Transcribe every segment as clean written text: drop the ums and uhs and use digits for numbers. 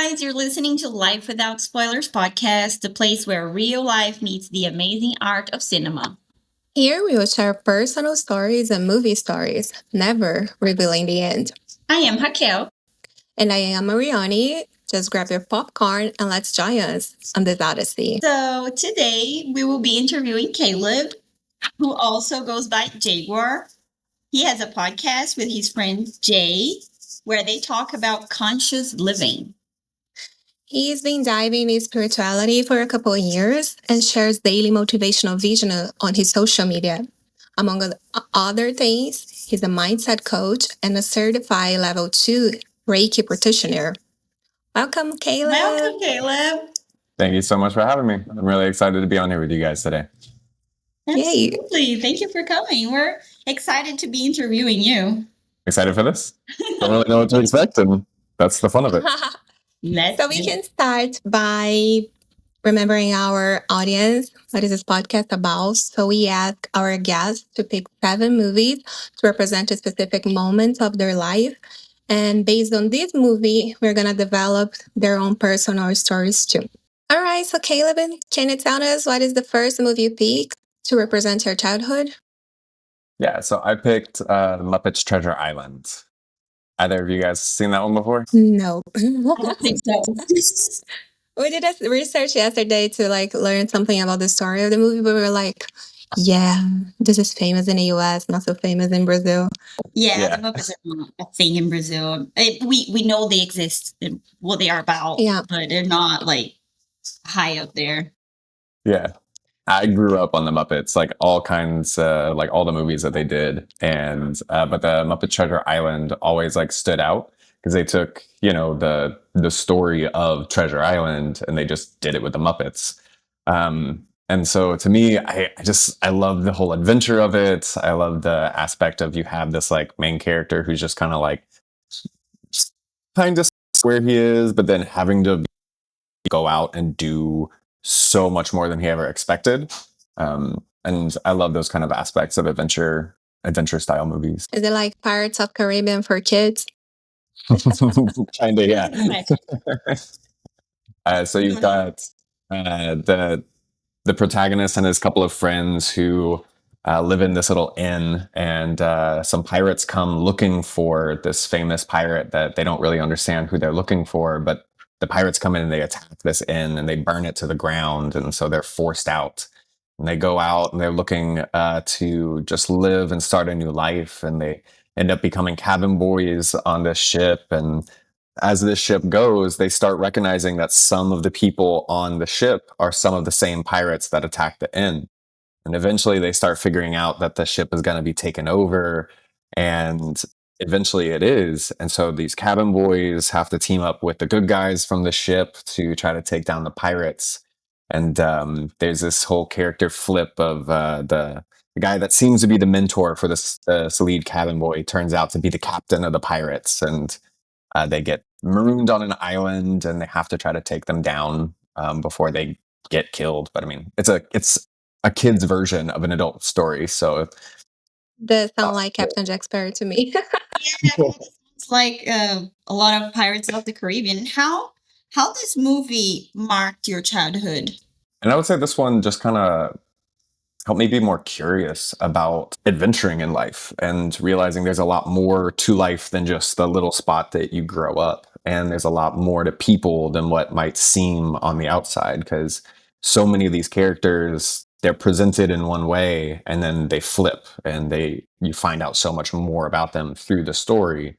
guys. You're listening to Life Without Spoilers podcast, the place where real life meets the amazing art of cinema. Here we will share personal stories and movie stories, never revealing the end. I am Raquel. And I am Mariani. Just grab your popcorn and let's join us on this odyssey. So today we will be interviewing Caleb, who also goes by Jaguar. He has a podcast with his friend Jay, where they talk about conscious living. He's been diving in spirituality for a couple of years and shares daily motivational vision on his social media. Among other things, he's a mindset coach and a certified level 2 Reiki practitioner. Welcome, Caleb. Welcome, Caleb. Thank you so much for having me. I'm really excited to be on here with you guys today. Absolutely. Yay. Thank you for coming. We're excited to be interviewing you. Excited for this? Don't really know what to expect, and that's the fun of it. So we can start by remembering our audience. What is this podcast about? So we ask our guests to pick 7 movies to represent a specific moment of their life. And based on this movie, we're going to develop their own personal stories too. All right, so Caleb, can you tell us what is the first movie you picked to represent your childhood? Yeah, so I picked Muppets Treasure Island. Either of you guys seen that one before? No. I don't think so. We did a research yesterday to learn something about the story of the movie, but we were like, yeah, this is famous in the US, not so famous in Brazil. Yeah. The Muppets are not a thing in Brazil. We know they exist and what they are about, but they're not high up there. Yeah. I grew up on the Muppets, all kinds, all the movies that they did, and but the Muppet Treasure Island always stood out because they took the story of Treasure Island and they just did it with the Muppets, and so to me, I love the whole adventure of it. I love the aspect of you have this main character who's just kind of where he is, but then having to go out and do so much more than he ever expected. And I love those kind of aspects of adventure style movies. Is it like Pirates of Caribbean for kids? Kind of, yeah. So you've got the protagonist and his couple of friends who live in this little inn, and some pirates come looking for this famous pirate that they don't really understand who they're looking for, but the pirates come in and they attack this inn and they burn it to the ground, and so they're forced out. And they go out and they're looking to just live and start a new life, and they end up becoming cabin boys on this ship. And as this ship goes, they start recognizing that some of the people on the ship are some of the same pirates that attacked the inn. And eventually they start figuring out that the ship is going to be taken over, and eventually it is. And so these cabin boys have to team up with the good guys from the ship to try to take down the pirates. And there's this whole character flip of the guy that seems to be the mentor for this lead cabin boy turns out to be the captain of the pirates. And they get marooned on an island and they have to try to take them down before they get killed. But I mean, it's a kid's version of an adult story. So does sound like Captain Jack Sparrow to me. It's like a lot of Pirates of the Caribbean. How this movie marked your childhood? And I would say this one just kind of helped me be more curious about adventuring in life and realizing there's a lot more to life than just the little spot that you grow up. And there's a lot more to people than what might seem on the outside, because so many of these characters, they're presented in one way and then they flip and you find out so much more about them through the story.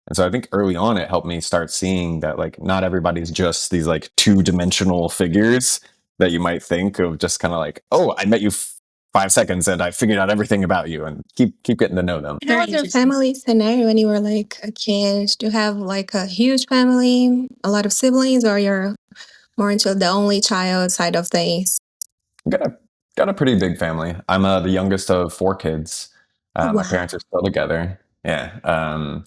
And so I think early on it helped me start seeing that not everybody's just these 2-dimensional figures that you might think of, just kind of oh, I met you 5 seconds and I figured out everything about you, and keep getting to know them. How was your family scenario when you were a kid? Do you have a huge family, a lot of siblings, or you're more into the only child side of things? Got a pretty big family. I'm the youngest of 4 kids. Wow. My parents are still together. Yeah.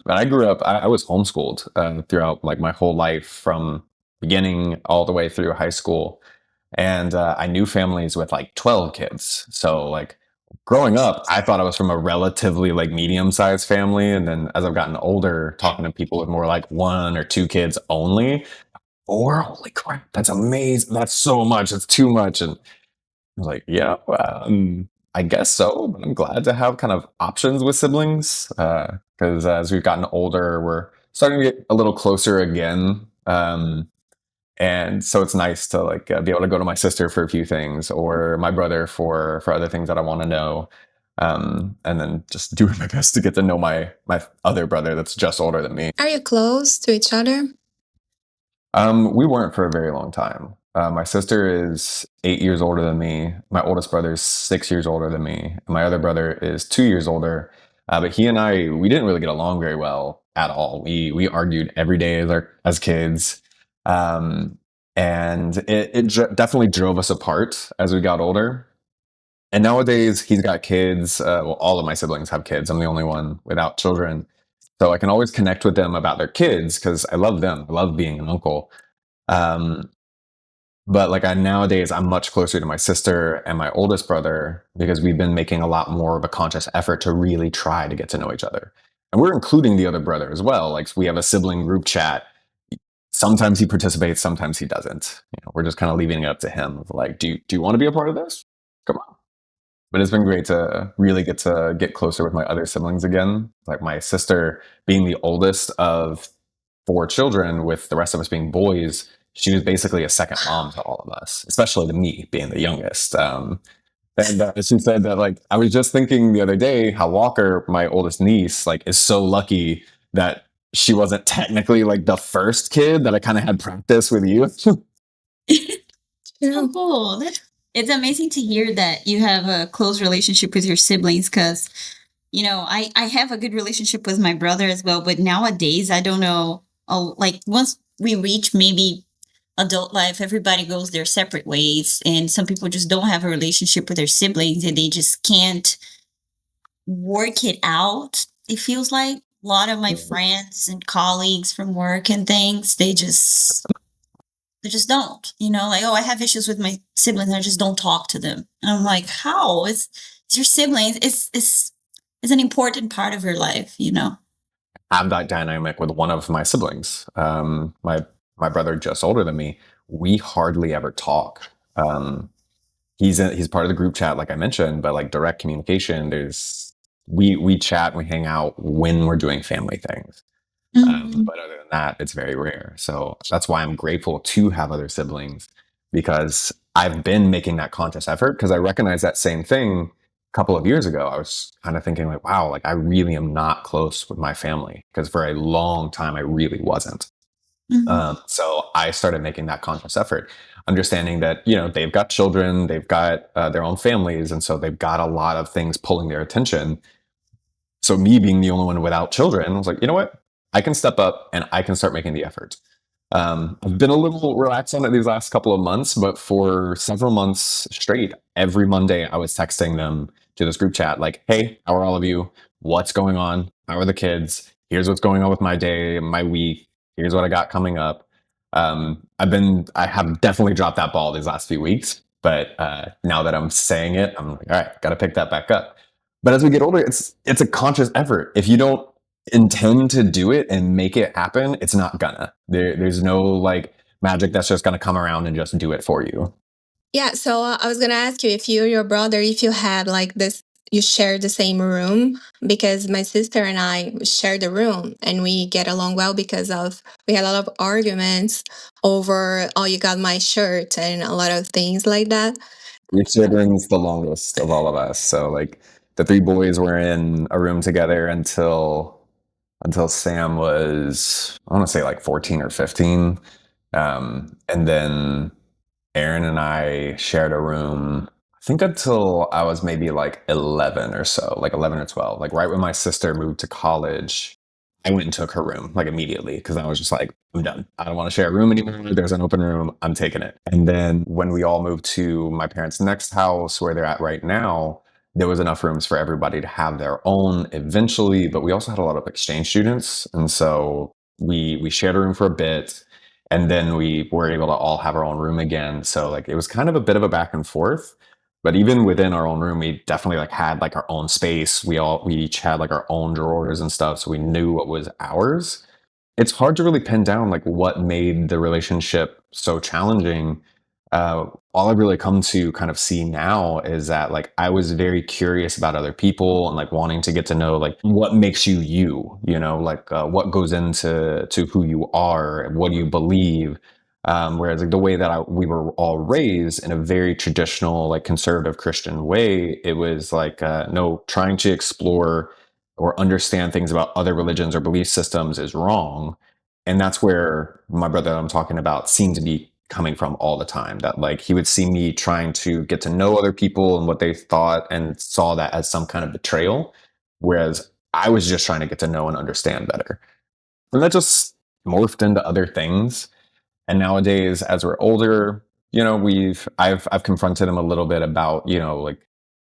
But I grew up, I was homeschooled throughout my whole life, from beginning all the way through high school. And I knew families with 12 kids. So growing up, I thought I was from a relatively medium-sized family. And then as I've gotten older, talking to people with more 1 or 2 kids only, 4? Holy crap, that's amazing. That's so much. It's too much. And I was like, yeah, I guess so. But I'm glad to have kind of options with siblings because as we've gotten older, we're starting to get a little closer again. And so it's nice to like be able to go to my sister for a few things or my brother for other things that I want to know. And then just doing my best to get to know my other brother that's just older than me. Are you close to each other? We weren't for a very long time. My sister is 8 years older than me. My oldest brother is 6 years older than me. And my other brother is 2 years older. But he and we didn't really get along very well at all. We argued every day as kids, and it definitely drove us apart as we got older. And nowadays he's got kids. Well, all of my siblings have kids. I'm the only one without children. So I can always connect with them about their kids because I love them. I love being an uncle. Um, but like nowadays, I'm much closer to my sister and my oldest brother because we've been making a lot more of a conscious effort to really try to get to know each other. And we're including the other brother as well. Like we have a sibling group chat. Sometimes he participates, sometimes he doesn't. We're just kind of leaving it up to him. Like, do you want to be a part of this? Come on. But it's been great to really get closer with my other siblings again. Like my sister being the oldest of 4 children, with the rest of us being boys, she was basically a second mom to all of us, especially to me being the youngest. And she said that like I was just thinking the other day how Walker, my oldest niece, like is so lucky that she wasn't technically like the first kid that I kind of had practice with you. So cool. It's amazing to hear that you have a close relationship with your siblings because, I have a good relationship with my brother as well. But nowadays, I don't know. Like once we reach maybe adult life, everybody goes their separate ways. And some people just don't have a relationship with their siblings and they just can't work it out. It feels like a lot of my friends and colleagues from work and things, they just don't, like, oh, I have issues with my siblings and I just don't talk to them. And I'm like, how? It's your siblings. It's an important part of your life, I have that dynamic with one of my siblings. My brother, just older than me, we hardly ever talk. He's part of the group chat, like I mentioned, but like direct communication, we chat and we hang out when we're doing family things. But other than that, it's very rare. So that's why I'm grateful to have other siblings because I've been making that conscious effort because I recognize that same thing a couple of years ago. I was kind of thinking like, wow, like I really am not close with my family because for a long time I really wasn't. So I started making that conscious effort, understanding that, they've got children, they've got their own families. And so they've got a lot of things pulling their attention. So me being the only one without children, I was like, you know what? I can step up and I can start making the effort. I've been a little relaxed on it these last couple of months, but for several months straight, every Monday I was texting them to this group chat, like, hey, how are all of you? What's going on? How are the kids? Here's what's going on with my day, my week. Here's what I got coming up. I have definitely dropped that ball these last few weeks, but now that I'm saying it, I'm like, all right, got to pick that back up. But as we get older, it's a conscious effort. If you don't intend to do it and make it happen, it's not gonna. There's no like magic that's just gonna come around and just do it for you. Yeah, so I was gonna ask you if you and your brother, if you had like this, you share the same room, because my sister and I share the room and we get along well because we had a lot of arguments over, oh, you got my shirt and a lot of things like that. Your sibling's the longest of all of us, so like the three boys were in a room together until Sam was, I want to say like 14 or 15, and then Aaron and I shared a room, I think until I was maybe like 11 or so, like 11 or 12. Like right when my sister moved to college, I went and took her room like immediately because I was just like, I'm done. I don't want to share a room anymore. There's an open room. I'm taking it. And then when we all moved to my parents' next house where they're at right now, there was enough rooms for everybody to have their own eventually, but we also had a lot of exchange students. And so we shared a room for a bit. And then we were able to all have our own room again. So like it was kind of a bit of a back and forth. But even within our own room, we definitely like had like our own space. We each had like our own drawers and stuff, so we knew what was ours. it's hard to really pin down like what made the relationship so challenging. All I really come to kind of see now is that like I was very curious about other people and like wanting to get to know like what makes you you, you know, like what goes into who you are and what you believe. Whereas like the way that we were all raised in a very traditional like conservative Christian way, it was like no, trying to explore or understand things about other religions or belief systems is wrong. And that's where my brother that I'm talking about seemed to be coming from all the time. That like he would see me trying to get to know other people and what they thought and saw that as some kind of betrayal. Whereas I was just trying to get to know and understand better. And that just morphed into other things. And nowadays, as we're older, you know, I've confronted him a little bit about, you know, like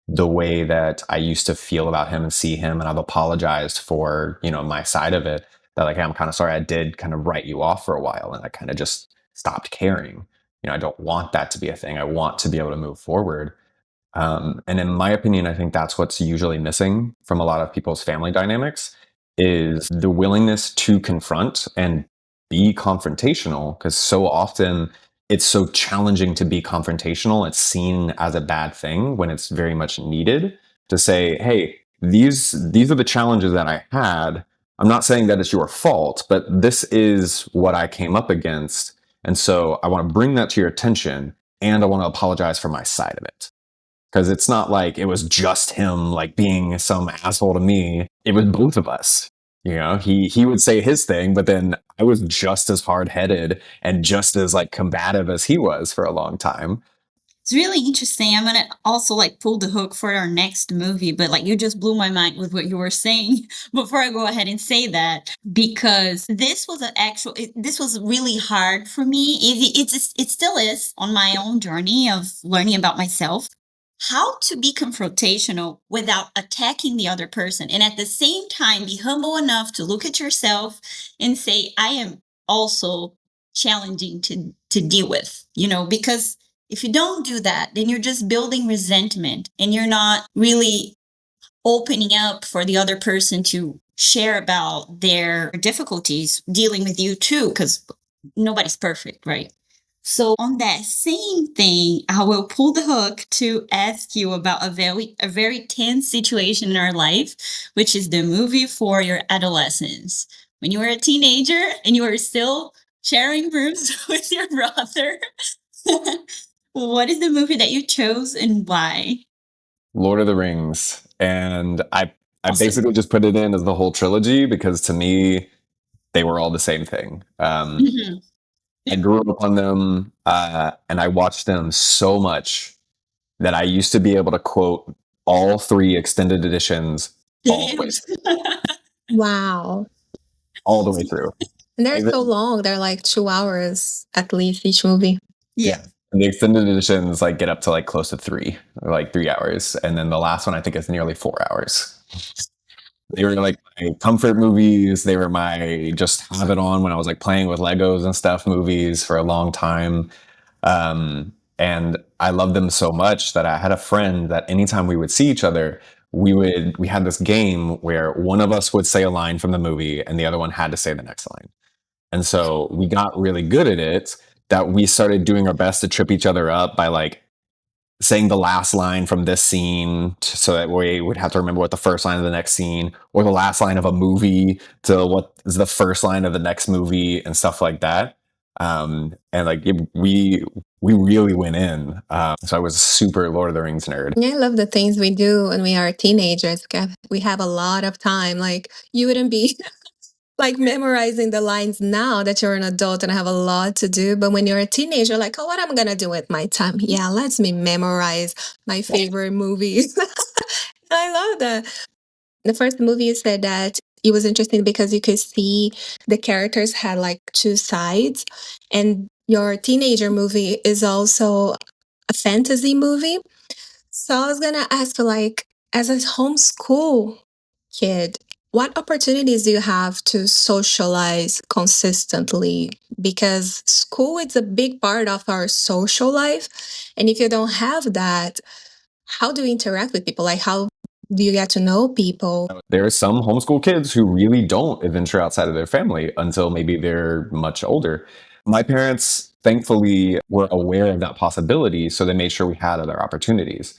the way that I used to feel about him and see him. And I've apologized for, you know, my side of it. That like, hey, I'm kind of sorry I did kind of write you off for a while and I kind of just stopped caring. You know, I don't want that to be a thing. I want to be able to move forward. And in my opinion, I think that's what's usually missing from a lot of people's family dynamics is the willingness to confront and be confrontational. Because so often it's so challenging to be confrontational. It's seen as a bad thing when it's very much needed to say, hey, these are the challenges that I had. I'm not saying that it's your fault, but this is what I came up against. And so I want to bring that to your attention and I want to apologize for my side of it. Because it's not like it was just him like being some asshole to me. It was both of us. You know, he would say his thing, but then I was just as hard headed and just as like combative as he was for a long time. It's really interesting. I'm gonna also like pull the hook for our next movie, but like you just blew my mind with what you were saying before I go ahead and say that because this was this was really hard for me. It still is on my own journey of learning about myself. How to be confrontational without attacking the other person, and at the same time be humble enough to look at yourself and say, "I am also challenging to deal with," you know, because if you don't do that, then you're just building resentment and you're not really opening up for the other person to share about their difficulties dealing with you too, because nobody's perfect, right? So on that same thing, I will pull the hook to ask you about a very tense situation in our life, which is the movie for your adolescence. When you were a teenager and you were still sharing rooms with your brother. What is the movie that you chose and why? Lord of the Rings. And I Awesome. basically just put it in as the whole trilogy because to me, they were all the same thing. Mhm. I grew up on them and I watched them so much that I used to be able to quote all three extended editions all the way, Wow. all the way through. And they're so long. They're like 2 hours at least each movie. Yeah. And the extended editions like get up to like close to 3 hours. And then the last one I think is nearly 4 hours. They were like my comfort movies. They were my just have it on when I was like playing with Legos and stuff movies for a long time. And I loved them so much that I had a friend that anytime we would see each other, we had this game where one of us would say a line from the movie and the other one had to say the next line. And so we got really good at it that we started doing our best to trip each other up by like saying the last line from this scene so that we would have to remember what the first line of the next scene or the last line of a movie to what is the first line of the next movie and stuff like that. And like we really went in. So I was a super Lord of the Rings nerd. Yeah, I love the things we do when we are teenagers. We have a lot of time. Like you wouldn't be like memorizing the lines now that you're an adult and have a lot to do. But when you're a teenager, like, oh, what am I gonna do with my time? Yeah, let's me memorize my favorite movies. I love that. The first movie you said that it was interesting because you could see the characters had like two sides, and your teenager movie is also a fantasy movie. So I was gonna ask you, like, as a homeschool kid, what opportunities do you have to socialize consistently? Because school is a big part of our social life. And if you don't have that, how do you interact with people? Like, how do you get to know people? There are some homeschool kids who really don't venture outside of their family until maybe they're much older. My parents, thankfully, were aware of that possibility, so they made sure we had other opportunities.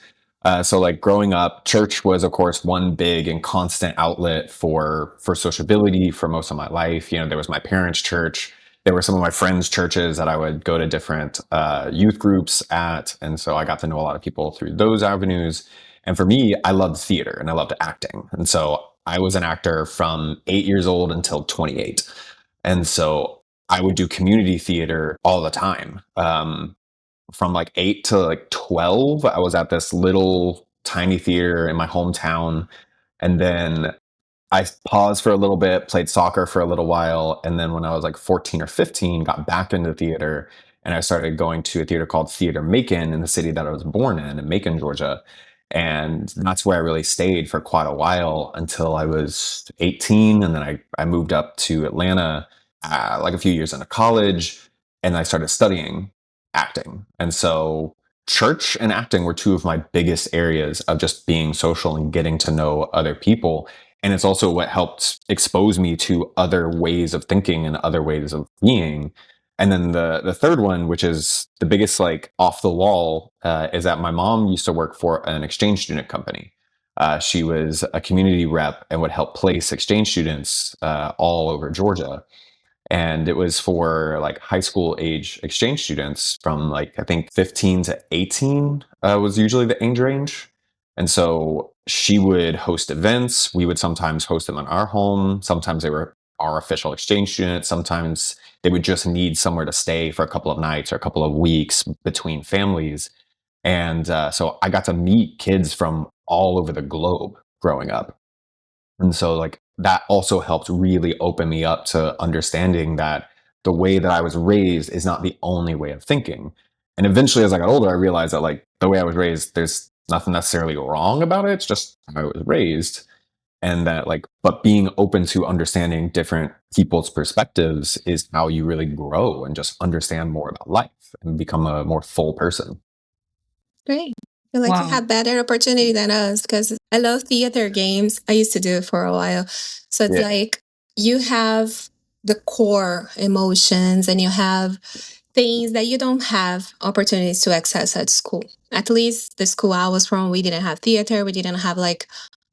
So, like growing up, church was, of course, one big and constant outlet for sociability for most of my life. You know, there was my parents' church. There were some of my friends' churches that I would go to different youth groups at, and so I got to know a lot of people through those avenues. And for me, I loved theater and I loved acting. And so I was an actor from 8 years old until 28. And so I would do community theater all the time. From like 8 to like 12, I was at this little tiny theater in my hometown. And then I paused for a little bit, played soccer for a little while, and then when I was like 14 or 15, got back into theater, and I started going to a theater called Theater Macon in the city that I was born in Macon, Georgia. And that's where I really stayed for quite a while until I was 18. And then I moved up to Atlanta like a few years into college, and I started studying acting. And so church and acting were two of my biggest areas of just being social and getting to know other people. And it's also what helped expose me to other ways of thinking and other ways of being. And then the third one, which is the biggest, like off the wall, is that my mom used to work for an exchange student company. She was a community rep and would help place exchange students all over Georgia. And it was for like high school age exchange students from like I think 15 to 18 was usually the age range. And so she would host events. We would sometimes host them in our home. Sometimes they were our official exchange students. Sometimes they would just need somewhere to stay for a couple of nights or a couple of weeks between families. And so I got to meet kids from all over the globe growing up. And so, like, that also helped really open me up to understanding that the way that I was raised is not the only way of thinking. And eventually, as I got older, I realized that, like, the way I was raised, there's nothing necessarily wrong about it. It's just how I was raised. And that, like, but being open to understanding different people's perspectives is how you really grow and just understand more about life and become a more full person. Great. I feel like you had better opportunity than us because I love theater games. I used to do it for a while. So it's like you have the core emotions and you have things that you don't have opportunities to access at school. At least the school I was from, we didn't have theater. We didn't have like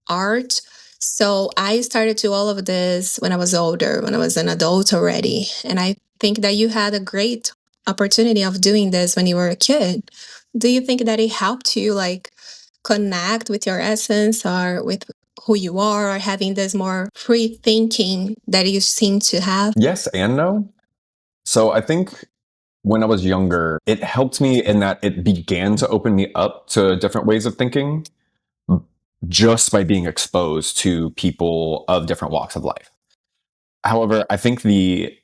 art. So I started to all of this when I was older, when I was an adult already. And I think that you had a great opportunity of doing this when you were a kid. Do you think that it helped you like connect with your essence or with who you are or having this more free thinking that you seem to have? Yes and no. So I think when I was younger, it helped me in that it began to open me up to different ways of thinking just by being exposed to people of different walks of life. However, I think the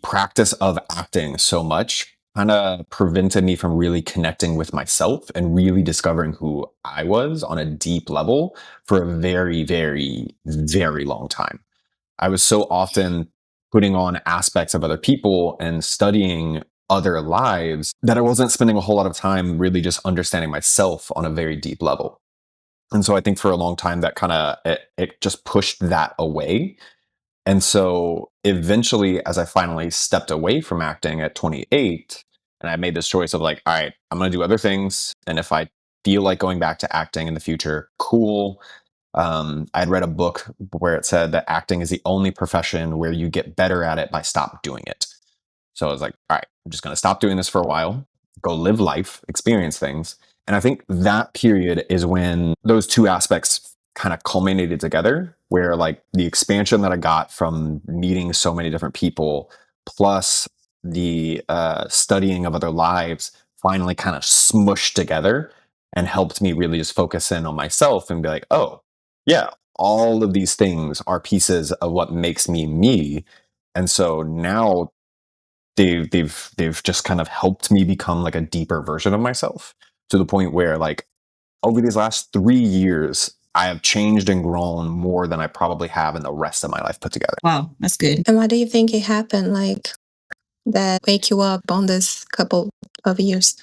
practice of acting so much kind of prevented me from really connecting with myself and really discovering who I was on a deep level for a very, very, very long time. I was so often putting on aspects of other people and studying other lives that I wasn't spending a whole lot of time really just understanding myself on a very deep level. And so I think for a long time that kind of it just pushed that away. And so eventually, as I finally stepped away from acting at 28, and I made this choice of like, all right, I'm going to do other things. And if I feel like going back to acting in the future, cool. I'd read a book where it said that acting is the only profession where you get better at it by stop doing it. So I was like, all right, I'm just going to stop doing this for a while, go live life, experience things. And I think that period is when those two aspects kind of culminated together, where like the expansion that I got from meeting so many different people, plus the studying of other lives, finally kind of smushed together and helped me really just focus in on myself and be like, oh, yeah, all of these things are pieces of what makes me me. And so now they've just kind of helped me become like a deeper version of myself to the point where like over these last 3 years, I have changed and grown more than I probably have in the rest of my life put together. Wow, that's good. And why do you think it happened? Like that wake you up on this couple of years?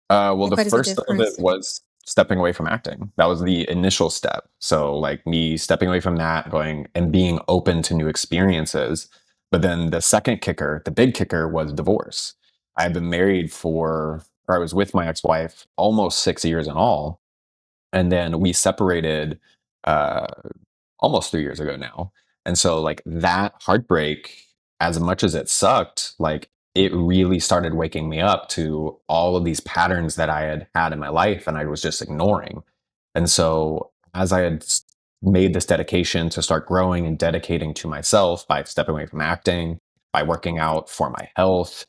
Well, Like, the what is the first of it difference? was stepping away from acting. That was the initial step. So like me stepping away from that, going and being open to new experiences. But then the second kicker, the big kicker, was divorce. I had been married or I was with my ex-wife almost 6 years in all. And then we separated uh, almost 3 years ago now. And so like that heartbreak, as much as it sucked, like it really started waking me up to all of these patterns that I had had in my life and I was just ignoring. And so as I had made this dedication to start growing and dedicating to myself by stepping away from acting, by working out for my health,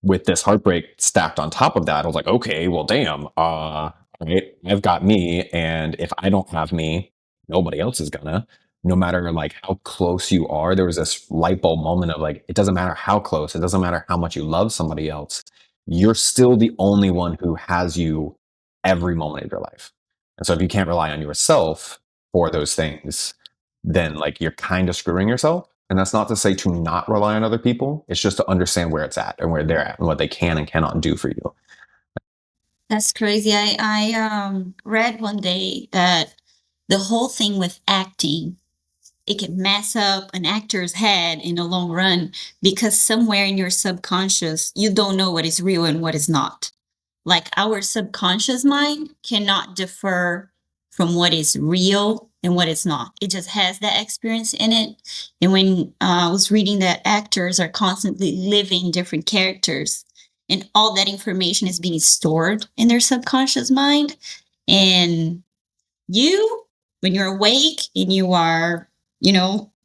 with this heartbreak stacked on top of that, I was like, okay, well, damn, right, I've got me, and if I don't have me, nobody else is gonna. No matter like how close you are, there was this light bulb moment of like, it doesn't matter how close, it doesn't matter how much you love somebody else, you're still the only one who has you every moment of your life. And so if you can't rely on yourself for those things, then like you're kind of screwing yourself. And that's not to say to not rely on other people. It's just to understand where it's at and where they're at and what they can and cannot do for you. That's crazy. I read one day that the whole thing with acting, it can mess up an actor's head in the long run because somewhere in your subconscious, you don't know what is real and what is not. Like our subconscious mind cannot differ from what is real and what is not. It just has that experience in it. And when I was reading that actors are constantly living different characters, and all that information is being stored in their subconscious mind. And you, when you're awake and you are,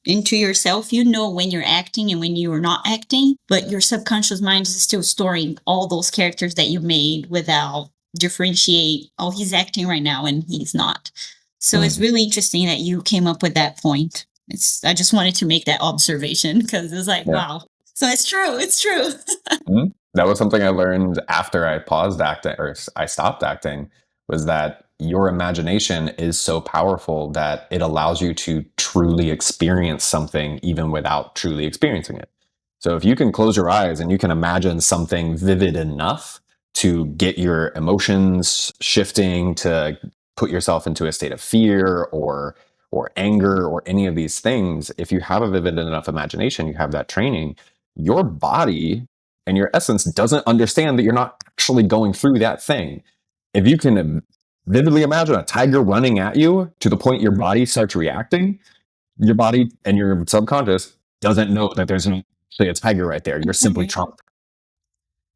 into yourself, you know when you're acting and when you are not acting, but your subconscious mind is still storing all those characters that you made without differentiate, oh, he's acting right now and he's not. So it's really interesting that you came up with that point. I just wanted to make that observation because it's like, wow. So it's true. It's true. That was something I learned after I paused acting or I stopped acting, was that your imagination is so powerful that it allows you to truly experience something even without truly experiencing it. So if you can close your eyes and you can imagine something vivid enough to get your emotions shifting, to put yourself into a state of fear or anger or any of these things, if you have a vivid enough imagination, you have that training, your body and your essence doesn't understand that you're not actually going through that thing. If you can vividly imagine a tiger running at you to the point your body starts reacting, your body and your subconscious doesn't know that there's actually a tiger right there. You're simply traumatized.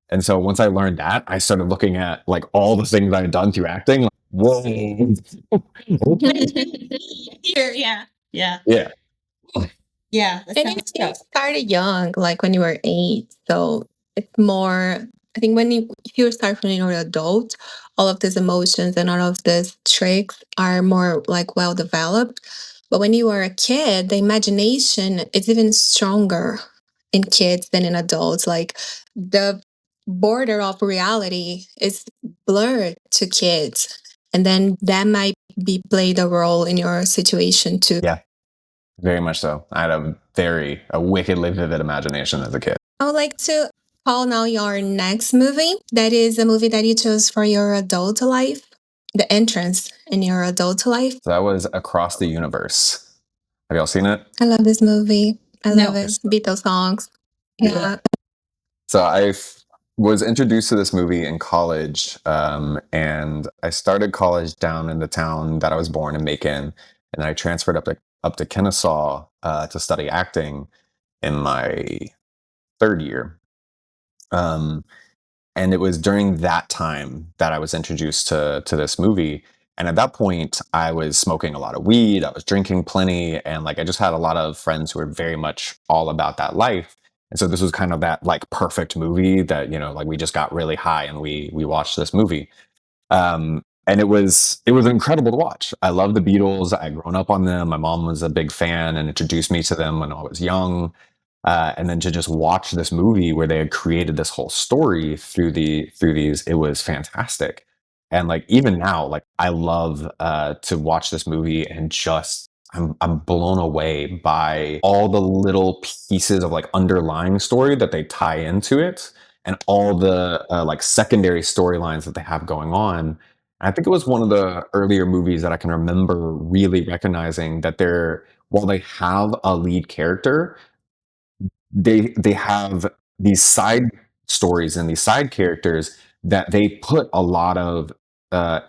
And so once I learned that, I started looking at like all the things I had done through acting. Like, whoa. Here, yeah. Yeah. Yeah. Yeah. And you started young, like when you were 8. So it's more, I think if you start when you're an adult, all of these emotions and all of these tricks are more like well developed. But when you are a kid, the imagination is even stronger in kids than in adults. Like the border of reality is blurred to kids. And then that might be played a role in your situation too. Yeah. Very much so. I had a wickedly vivid imagination as a kid. I would like to call now your next movie. That is a movie that you chose for your adult life, the entrance in your adult life. So that was Across the Universe. Have y'all seen it? I love this movie. I love it. Beatles songs. Yeah. So I was introduced to this movie in college, and I started college down in the town that I was born in, Macon, and I transferred up to Kennesaw to study acting in my third year. And it was during that time that I was introduced to this movie. And at that point, I was smoking a lot of weed, I was drinking plenty, and like I just had a lot of friends who were very much all about that life. And so this was kind of that like perfect movie that, like we just got really high and we watched this movie. And it was incredible to watch. I love the Beatles. I'd grown up on them. My mom was a big fan and introduced me to them when I was young. And then to just watch this movie where they had created this whole story through these, it was fantastic. And like even now, like I love to watch this movie and just I'm blown away by all the little pieces of like underlying story that they tie into it, and all the like secondary storylines that they have going on. I think it was one of the earlier movies that I can remember really recognizing that while they have a lead character, they have these side stories and these side characters that they put a lot of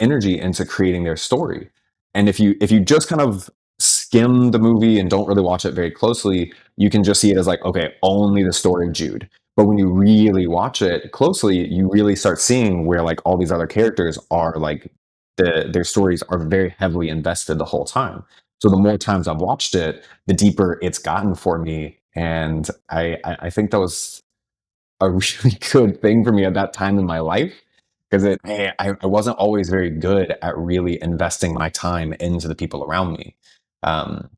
energy into creating their story. And if you just kind of skim the movie and don't really watch it very closely, you can just see it as like, okay, only the story of Jude. But when you really watch it closely, you really start seeing where like all these other characters are like their stories are very heavily invested the whole time. So the more times I've watched it, the deeper it's gotten for me. And I think that was a really good thing for me at that time in my life because I wasn't always very good at really investing my time into the people around me. Um,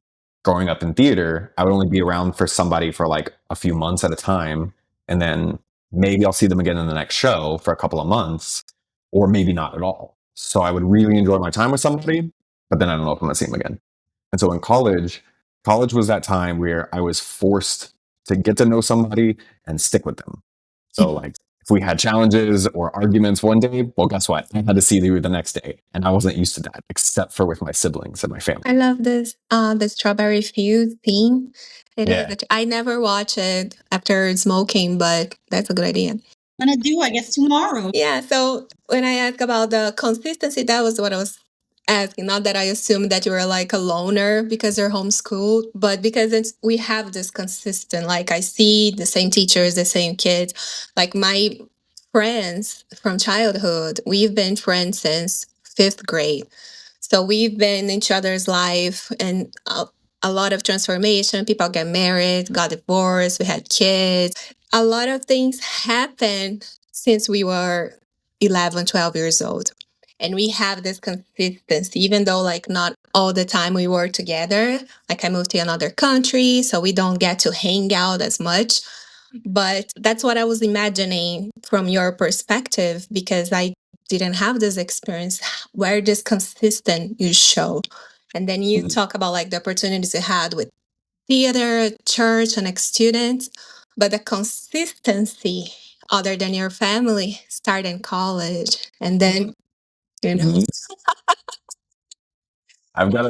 Growing up in theater, I would only be around for somebody for like a few months at a time, and then maybe I'll see them again in the next show for a couple of months, or maybe not at all. So I would really enjoy my time with somebody, but then I don't know if I'm gonna see them again. And so in college was that time where I was forced to get to know somebody and stick with them. So like if we had challenges or arguments one day, well, guess what? I had to see you the next day. And I wasn't used to that, except for with my siblings and my family. I love this the strawberry field theme. Yeah. I never watch it after smoking, but that's a good idea. I'm gonna do, I guess, tomorrow. Yeah, so when I ask about the consistency, that was what I was asking. Not that I assumed that you were like a loner because you're homeschooled, but because we have this consistent, like I see the same teachers, the same kids. Like my friends from childhood, we've been friends since fifth grade. So we've been in each other's life and a lot of transformation. People get married, got divorced, we had kids. A lot of things happened since we were 11, 12 years old. And we have this consistency, even though like not all the time we work together. Like I moved to another country, so we don't get to hang out as much. But that's what I was imagining from your perspective because I didn't have this experience where this consistent you show. And then you talk about like the opportunities you had with theater, church, and ex-students, but the consistency other than your family start in college and then you know I've got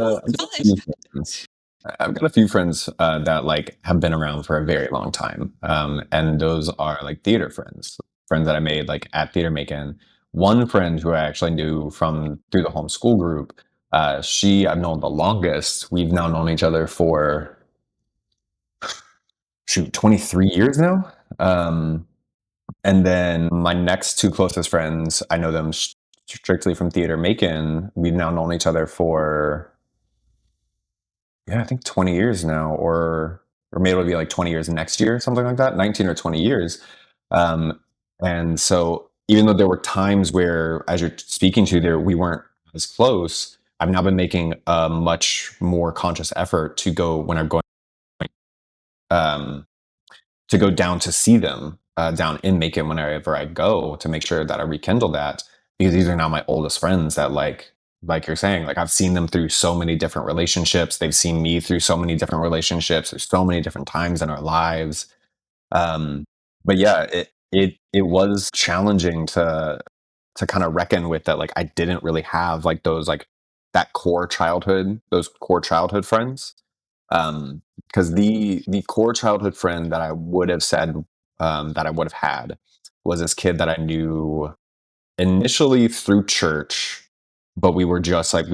a few friends that like have been around for a very long time, and those are like theater friends that I made like at Theater Macon. One friend who I actually knew from through the homeschool group, she I've known the longest. We've now known each other for 23 years now. And then my next two closest friends, I know them strictly from Theater Macon. We've now known each other for I think 20 years now, or maybe it'll be like 20 years next year, something like that, 19 or 20 years. Um, and so even though there were times where, as you're speaking to there, we weren't as close, I've now been making a much more conscious effort to go when I'm going um, to go down to see them down in Macon whenever I go to make sure that I rekindle that because these are now my oldest friends that like you're saying, like I've seen them through so many different relationships. They've seen me through so many different relationships. There's so many different times in our lives. Um, but yeah, it was challenging to kind of reckon with that. Like I didn't really have like those like those core childhood friends. Because the core childhood friend that I would have said that I would have had was this kid that I knew initially through church, but we were just like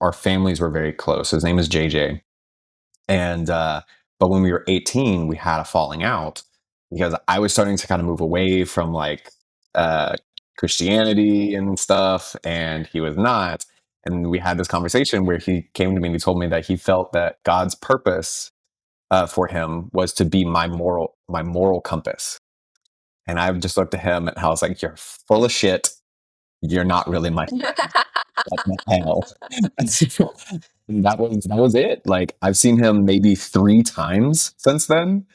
our families were very close. His name is JJ, and but when we were 18, we had a falling out because I was starting to kind of move away from like uh, Christianity and stuff, and he was not. And we had this conversation where he came to me and he told me that he felt that God's purpose for him was to be my moral compass. And I just looked at him and I was like, "You're full of shit. You're not really my what the hell." And that was it. Like I've seen him maybe 3 times since then.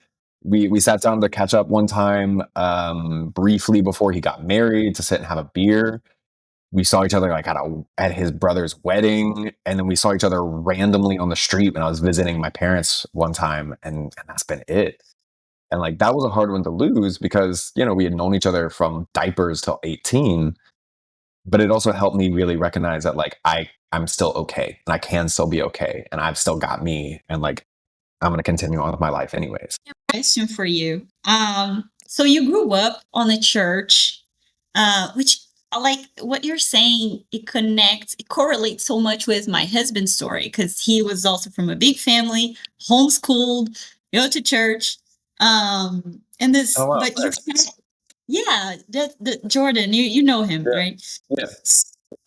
We sat down to catch up one time briefly before he got married to sit and have a beer. We saw each other like at his brother's wedding, and then we saw each other randomly on the street when I was visiting my parents one time, and that's been it. And like that was a hard one to lose because we had known each other from diapers till 18, but it also helped me really recognize that like I'm still okay and I can still be okay and I've still got me and like I'm going to continue on with my life anyways. Question for you. So you grew up on a church, which like what you're saying, it correlates so much with my husband's story because he was also from a big family, homeschooled, go to church, and this. Oh, wow. But you, yeah, that Jordan, you know him, Yeah. right? Yeah.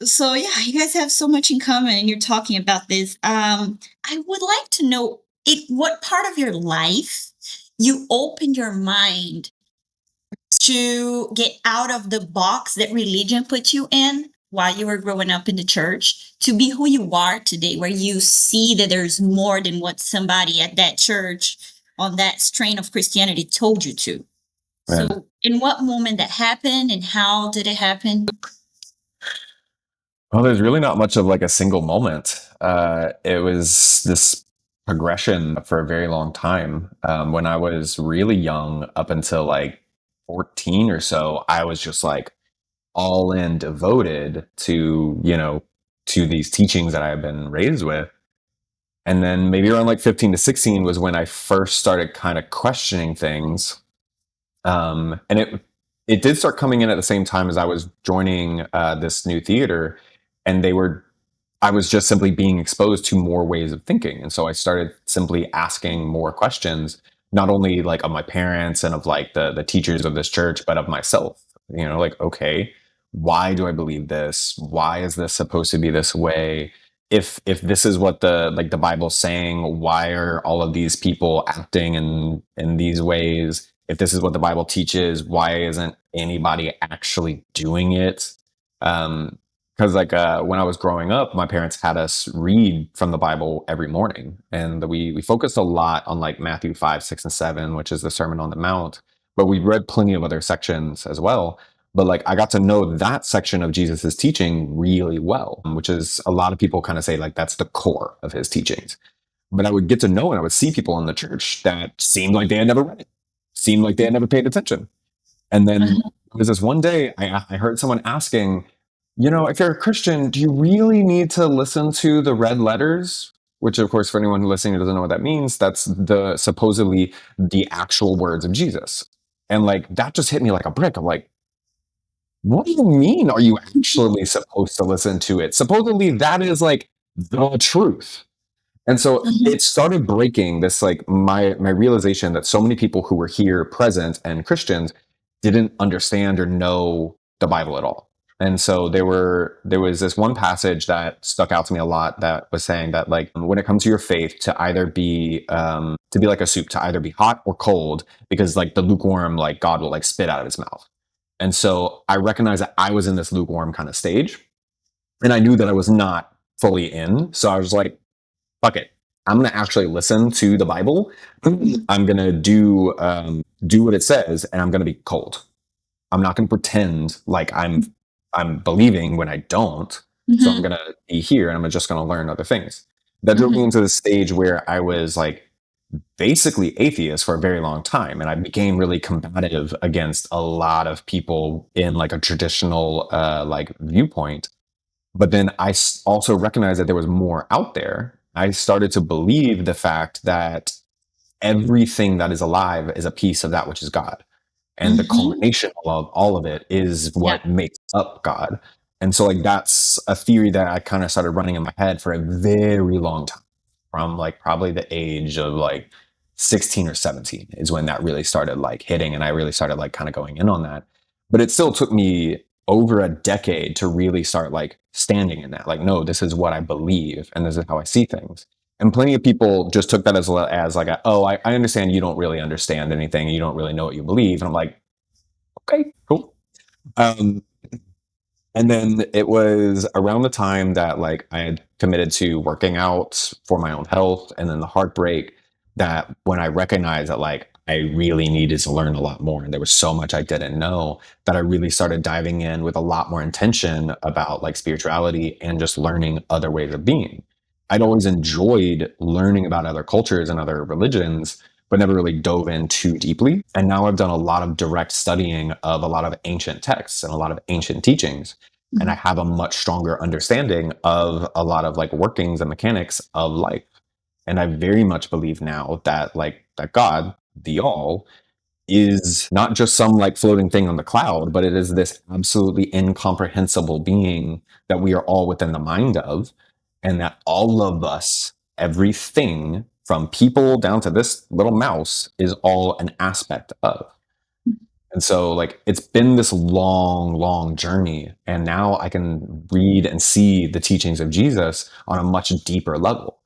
So yeah, you guys have so much in common, and you're talking about this. I would like to know what part of your life you opened your mind to get out of the box that religion put you in while you were growing up in the church to be who you are today, where you see that there's more than what somebody at that church on that strain of Christianity told you to. Right. So in what moment that happened and how did it happen? Well, there's really not much of like a single moment. It was this progression for a very long time. When I was really young, up until like 14 or so, I was just like all in devoted to, to these teachings that I had been raised with. And then maybe around like 15 to 16 was when I first started kind of questioning things. And it did start coming in at the same time as I was joining this new theater, and I was just simply being exposed to more ways of thinking. And so I started simply asking more questions, not only like of my parents and of like the teachers of this church, but of myself. Like, okay, why do I believe this? Why is this supposed to be this way? If this is what the Bible's saying, why are all of these people acting in these ways? If this is what the Bible teaches, why isn't anybody actually doing it? Because when I was growing up, my parents had us read from the Bible every morning, and we focused a lot on like Matthew 5, 6, and 7, which is the Sermon on the Mount. But we read plenty of other sections as well. But like I got to know that section of Jesus's teaching really well, which is a lot of people kind of say like that's the core of his teachings. But I would get to know and I would see people in the church that seemed like they had never read it, seemed like they had never paid attention. And then there was this one day I heard someone asking, if you're a Christian, do you really need to listen to the red letters? Which, of course, for anyone listening who doesn't know what that means, that's supposedly the actual words of Jesus. And like that just hit me like a brick. I'm like, what do you mean? Are you actually supposed to listen to it? Supposedly, that is like the truth. And so it started breaking this like my realization that so many people who were here present and Christians didn't understand or know the Bible at all. And so there was this one passage that stuck out to me a lot that was saying that like when it comes to your faith, to either be like a soup, to either be hot or cold, because like the lukewarm, like God will like spit out of his mouth. And so I recognized that I was in this lukewarm kind of stage, and I knew that I was not fully in. So I was like, fuck it. I'm going to actually listen to the Bible. I'm going to do what it says, and I'm going to be cold. I'm not going to pretend like I'm believing when I don't. So I'm going to be here, and I'm just going to learn other things. That drove me into the stage where I was like basically atheist for a very long time, and I became really combative against a lot of people in like a traditional like viewpoint. But then I also recognized that there was more out there. I started to believe the fact that everything that is alive is a piece of that which is God. And the culmination of all of it is what makes up God. And so like that's a theory that I kind of started running in my head for a very long time, from like probably the age of like 16 or 17 is when that really started like hitting, and I really started like kind of going in on that. But it still took me over a decade to really start like standing in that, like, no, this is what I believe and this is how I see things. And plenty of people just took that as like I understand you don't really understand anything, you don't really know what you believe. And I'm like, okay, cool. And then it was around the time that like I had committed to working out for my own health, and then the heartbreak, that when I recognized that like I really needed to learn a lot more and there was so much I didn't know, that I really started diving in with a lot more intention about like spirituality and just learning other ways of being. I'd always enjoyed learning about other cultures and other religions, but never really dove in too deeply. And now I've done a lot of direct studying of a lot of ancient texts and a lot of ancient teachings. and I have a much stronger understanding of a lot of like workings and mechanics of life. And I very much believe now that like that God, the all, is not just some like floating thing on the cloud, but it is this absolutely incomprehensible being that we are all within the mind of, and that all of us, everything from people down to this little mouse, is all an aspect of. And so, like, it's been this long, long journey. And now I can read and see the teachings of Jesus on a much deeper level.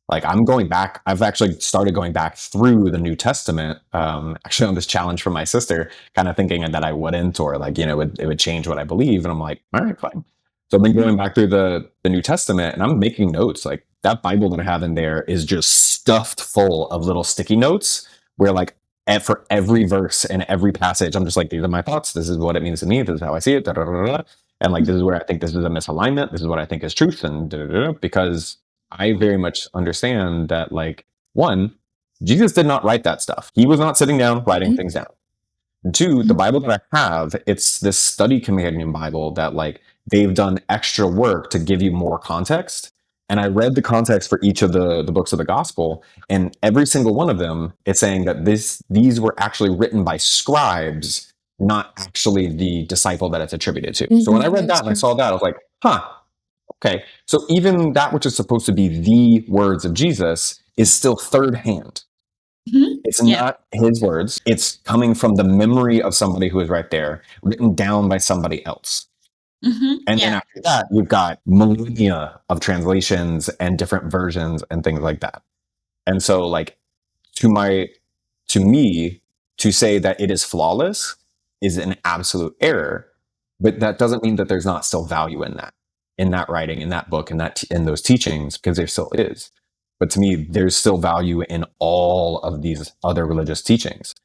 Like, I'm going back, I've actually started going back through the New Testament, actually on this challenge from my sister, kind of thinking that I wouldn't, or like, you know, it would change what I believe. And I'm like, all right, fine. So I've been going back through the New Testament and I'm making notes. Like, that Bible that I have in there is just stuffed full of little sticky notes where, like, and for every verse and every passage, I'm just like, these are my thoughts. This is what it means to me. This is how I see it. Da, da, da, da. And like, this is where I think this is a misalignment. This is what I think is truth. And da, da, da, because I very much understand that, like, one, Jesus did not write that stuff. He was not sitting down writing things down. And two, the Bible that I have, it's this study companion Bible that like they've done extra work to give you more context. And I read the context for each of the books of the gospel, and every single one of them, it's saying that these were actually written by scribes, not actually the disciple that it's attributed to. So when I read that and I saw that, I was like, huh, okay. So even that which is supposed to be the words of Jesus is still third hand. It's not his words. It's coming from the memory of somebody who is right there, written down by somebody else. And then after that, you've got millennia of translations and different versions and things like that. And so, like, to me, to say that it is flawless is an absolute error. But that doesn't mean that there's not still value in that writing, in that book, in those teachings, because there still is. But to me, there's still value in all of these other religious teachings.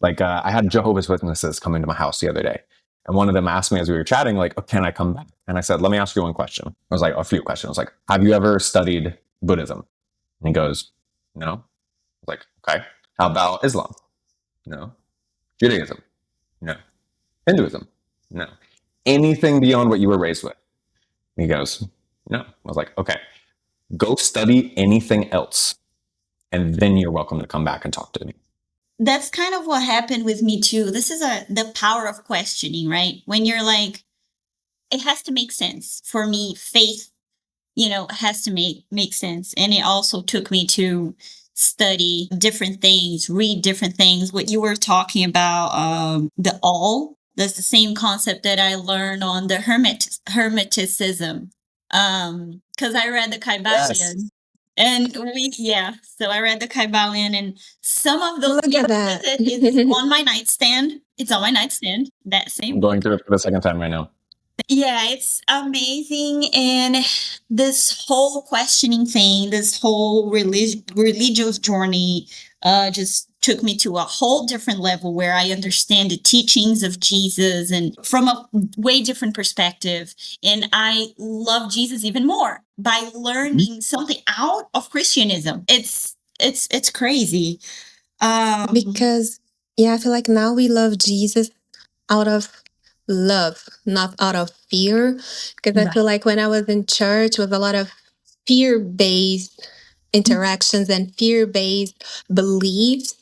Like, I had Jehovah's Witnesses come into my house the other day. And one of them asked me as we were chatting, like, oh, can I come back? And I said, let me ask you one question. I was like, a few questions. I was like, have you ever studied Buddhism? And he goes, no. I was like, okay. How about Islam? No. Judaism? No. Hinduism? No. Anything beyond what you were raised with? And he goes, no. I was like, okay. Go study anything else, and then you're welcome to come back and talk to me. That's kind of what happened with me too. This is the power of questioning, right? When you're like, it has to make sense. For me, faith, has to make sense. And it also took me to study different things, read different things. What you were talking about, the all, that's the same concept that I learned on the hermeticism. Because I read the Kybalion. Yes. And so I read the Kybalion, and some of those is on my nightstand. It's on my nightstand. That same. I'm going through it for the second time right now. Yeah, it's amazing. And this whole questioning thing, this whole religious journey, just took me to a whole different level where I understand the teachings of Jesus and from a way different perspective. And I love Jesus even more by learning something out of Christianism. It's crazy. Because I feel like now we love Jesus out of love, not out of fear. Because I feel like when I was in church, with a lot of fear-based interactions and fear-based beliefs,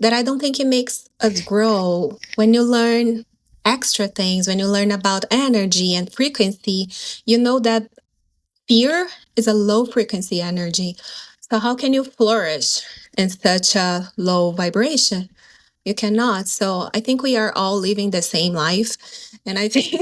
that I don't think it makes us grow. When you learn extra things, when you learn about energy and frequency, you know that fear is a low frequency energy. So how can you flourish in such a low vibration? You cannot. So I think we are all living the same life. And I think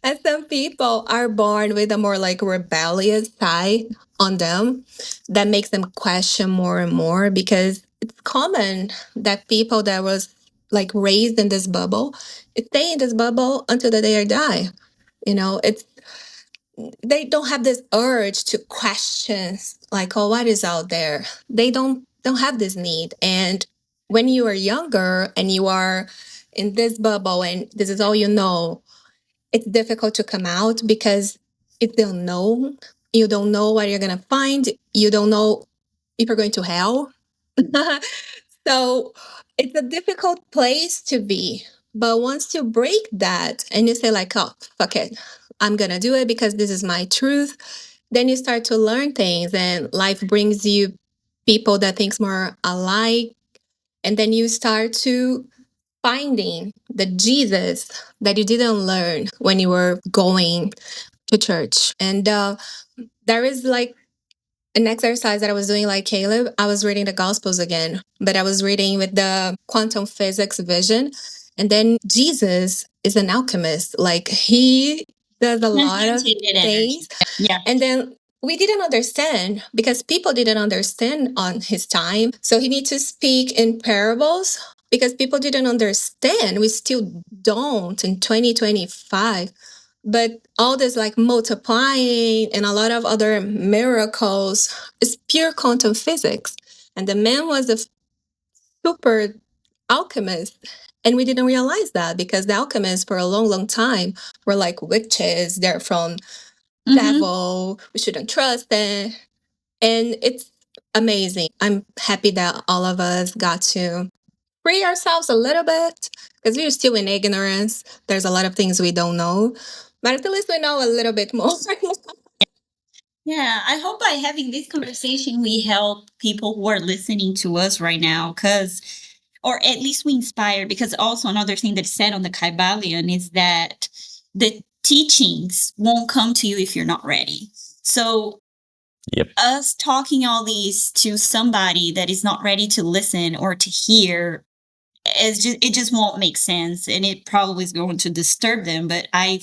and some people are born with a more like rebellious side on them that makes them question more and more, because it's common that people that was like raised in this bubble stay in this bubble until the day they die. They don't have this urge to question, like, oh, what is out there? They don't have this need. And when you are younger and you are in this bubble and this is all you know, it's difficult to come out because you don't know. You don't know what you're going to find. You don't know if you're going to hell. So it's a difficult place to be. But once you break that and you say like, oh, fuck it, I'm going to do it because this is my truth. Then you start to learn things, and life brings you people that thinks more alike. And then you start to finding the Jesus that you didn't learn when you were going to church. And there is like an exercise that I was doing like Caleb. I was reading the Gospels again, but I was reading with the quantum physics vision. And then Jesus is an alchemist. Like he does a lot of things. Yeah. And then we didn't understand because people didn't understand on his time. So he needs to speak in parables because people didn't understand. We still don't in 2025. But all this like multiplying and a lot of other miracles is pure quantum physics. And the man was a super alchemist. And we didn't realize that because the alchemists for a long, long time were like witches. They're from devil. We shouldn't trust them. And it's amazing. I'm happy that all of us got to free ourselves a little bit because we're still in ignorance. There's a lot of things we don't know, but at least we know a little bit more. Yeah, I hope by having this conversation, we help people who are listening to us right now, or at least we inspire, because also another thing that's said on the Kybalion is that the teachings won't come to you if you're not ready. So Yep. us talking all these to somebody that is not ready to listen or to hear, it just won't make sense, and it probably is going to disturb them. But I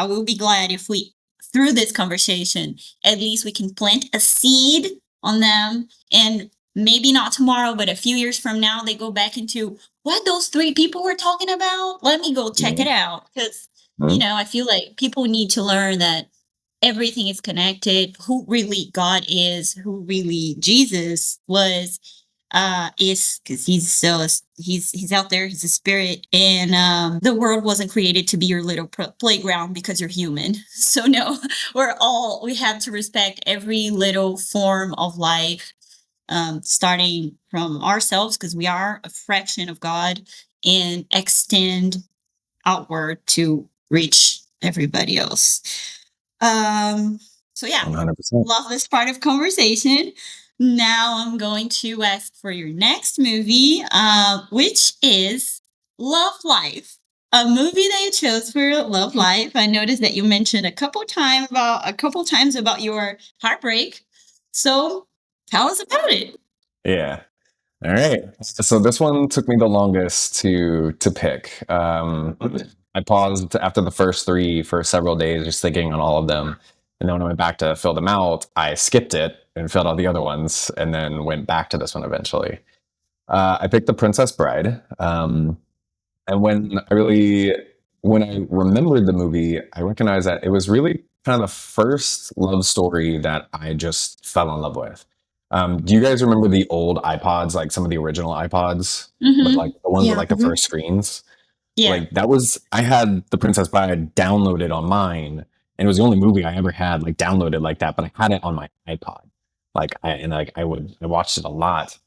will be glad if we, through this conversation, at least we can plant a seed on them, and maybe not tomorrow, but a few years from now, they go back into what those three people were talking about. Let me go check it out, because I feel like people need to learn that everything is connected. Who really God is, who really Jesus was, is, because he's out there, he's a spirit, and the world wasn't created to be your little playground because you're human. So no, we have to respect every little form of life, starting from ourselves, because we are a fraction of God, and extend outward to reach everybody else. So yeah, 100%. love this part of conversation. Now I'm going to ask for your next movie, which is Love Life, a movie that you chose for Love Life. I noticed that you mentioned a couple times about your heartbreak. So tell us about it. Yeah. All right. So this one took me the longest to pick. I paused after the first three for several days, just thinking on all of them. And then when I went back to fill them out, I skipped it and filled out the other ones, and then went back to this one eventually. I picked The Princess Bride. And when I remembered the movie, I recognized that it was really kind of the first love story that I just fell in love with. Do you guys remember the old iPods, like some of the original iPods, with like the ones with like the first screens? Yeah. Like I had The Princess Bride downloaded on mine, and it was the only movie I ever had like downloaded like that, but I had it on my iPod. I watched it a lot.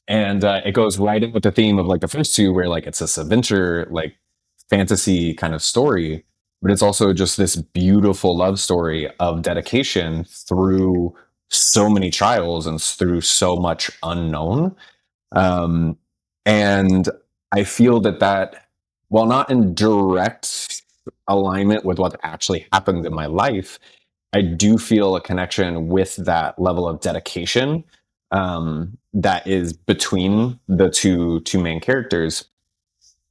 And it goes right in with the theme of like the first two, where like it's this adventure, like fantasy kind of story, but it's also just this beautiful love story of dedication through so many trials and through so much unknown. And I feel that while not in direct alignment with what actually happened in my life, I do feel a connection with that level of dedication that is between the two main characters.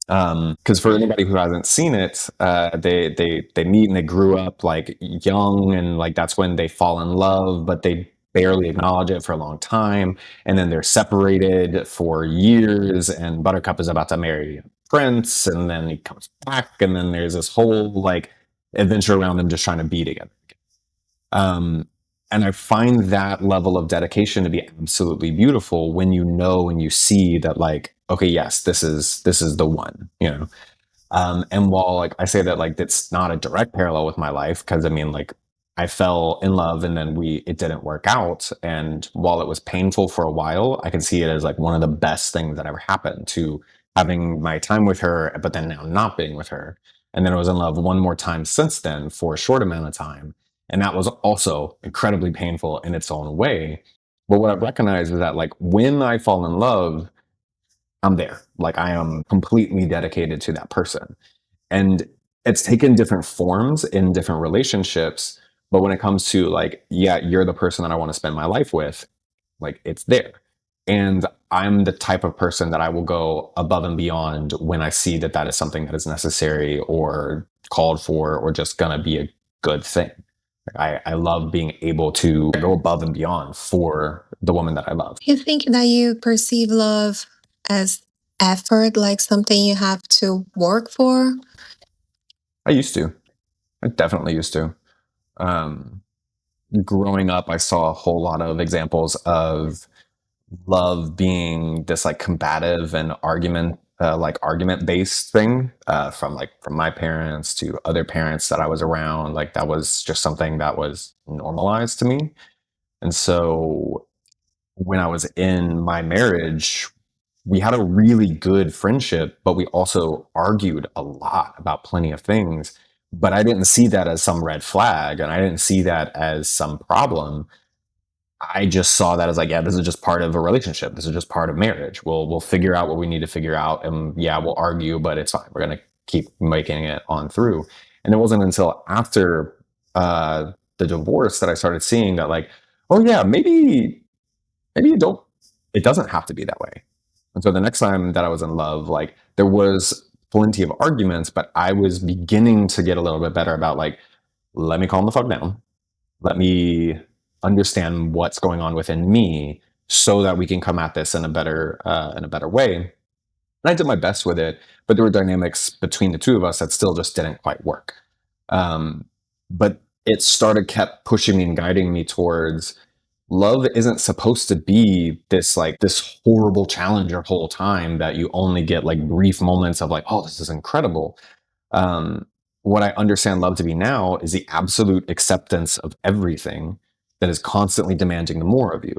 Because for anybody who hasn't seen it, they meet and they grew up like young, and like that's when they fall in love, but they barely acknowledge it for a long time, and then they're separated for years. And Buttercup is about to marry a prince, and then he comes back, and then there's this whole like adventure around them just trying to be together. And I find that level of dedication to be absolutely beautiful when you know and you see that, like, okay, yes, this is the one, you know. And while like I say that like it's not a direct parallel with my life, because I mean like I fell in love and then it didn't work out, and while it was painful for a while, I can see it as like one of the best things that ever happened to having my time with her, but then now not being with her. And then I was in love one more time since then for a short amount of time. And that was also incredibly painful in its own way. But what I've recognized is that like when I fall in love, I'm there. Like I am completely dedicated to that person. And it's taken different forms in different relationships. But when it comes to like, yeah, you're the person that I want to spend my life with, like it's there. And I'm the type of person that I will go above and beyond when I see that that is something that is necessary or called for or just gonna be a good thing. I love being able to go above and beyond for the woman that I love. You think that you perceive love as effort, like something you have to work for? I used to. I definitely used to. Um, Growing up, I saw a whole lot of examples of love being this like combative and argument based thing from my parents to other parents that I was around. Like that was just something that was normalized to me. And so when I was in my marriage, we had a really good friendship, but we also argued a lot about plenty of things. But I didn't see that as some red flag and I didn't see that as some problem. I just saw that as like, yeah, this is just part of a relationship. This is just part of marriage. We'll figure out what we need to figure out, and yeah, we'll argue, but it's fine. We're gonna keep making it on through. And it wasn't until after the divorce that I started seeing that, like, oh yeah, maybe you don't. It doesn't have to be that way. And so the next time that I was in love, like there was plenty of arguments, but I was beginning to get a little bit better about like, let me calm the fuck down. Let me understand what's going on within me so that we can come at this in a better way. And I did my best with it, but there were dynamics between the two of us that still just didn't quite work. But it kept pushing me and guiding me towards love isn't supposed to be this horrible challenge your whole time that you only get like brief moments of like, oh, this is incredible. um, what I understand love to be now is the absolute acceptance of everything that is constantly demanding more of you.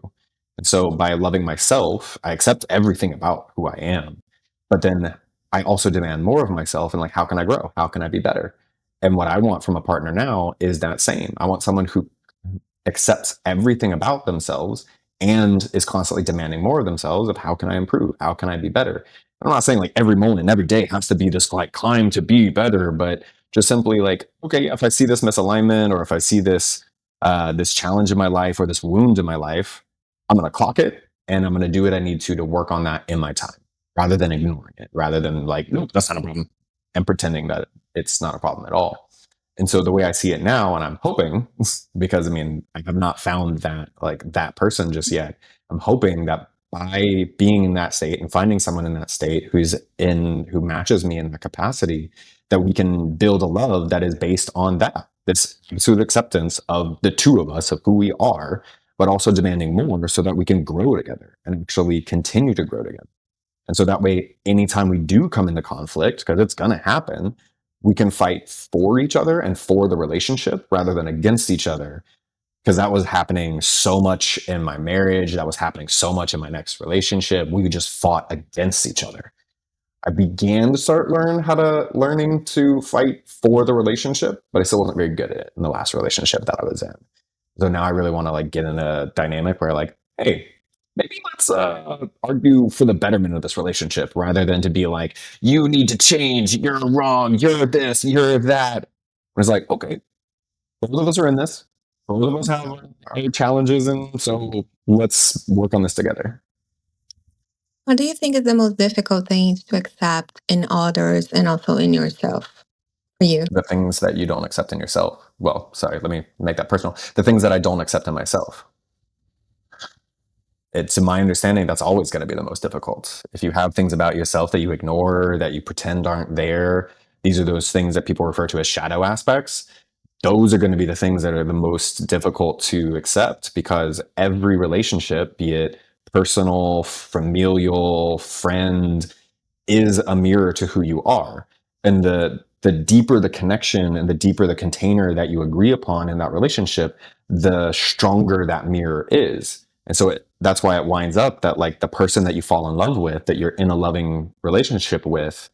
And so by loving myself, I accept everything about who I am. But then I also demand more of myself and like, how can I grow? How can I be better? And what I want from a partner now is that same. I want someone who accepts everything about themselves and is constantly demanding more of themselves of how can I improve? How can I be better? I'm not saying like every moment, every day has to be this like climb to be better, but just simply like, okay, if I see this misalignment or if I see this challenge in my life or this wound in my life, I'm gonna clock it and I'm gonna do what I need to work on that in my time, rather than ignoring it, rather than like, nope, that's not a problem, and pretending that it's not a problem at all. And so the way I see it now, and I'm hoping, because I mean, I have not found that person just yet. I'm hoping that by being in that state and finding someone in that state who matches me in that capacity, that we can build a love that is based on this absolute acceptance of the two of us, of who we are, but also demanding more so that we can grow together and actually continue to grow together. And so that way, anytime we do come into conflict, because it's going to happen, we can fight for each other and for the relationship rather than against each other. Because that was happening so much in my marriage. That was happening so much in my next relationship. We just fought against each other. I began to learning to fight for the relationship, but I still wasn't very good at it in the last relationship that I was in. So now I really want to like get in a dynamic where like, hey, maybe let's argue for the betterment of this relationship rather than to be like, you need to change, you're wrong, you're this, you're that. And it's like, okay, both of us are in this. Both of us have our challenges, and so let's work on this together. What do you think is the most difficult thing to accept in others and also in yourself for you? The things that you don't accept in yourself. Well, sorry, let me make that personal. The things that I don't accept in myself. It's in my understanding that's always going to be the most difficult. If you have things about yourself that you ignore, that you pretend aren't there, these are those things that people refer to as shadow aspects. Those are going to be the things that are the most difficult to accept, because every relationship, be it personal, familial, friend, is a mirror to who you are. And the deeper the connection and the deeper the container that you agree upon in that relationship, the stronger that mirror is. And so that's why it winds up that like the person that you fall in love with, that you're in a loving relationship with,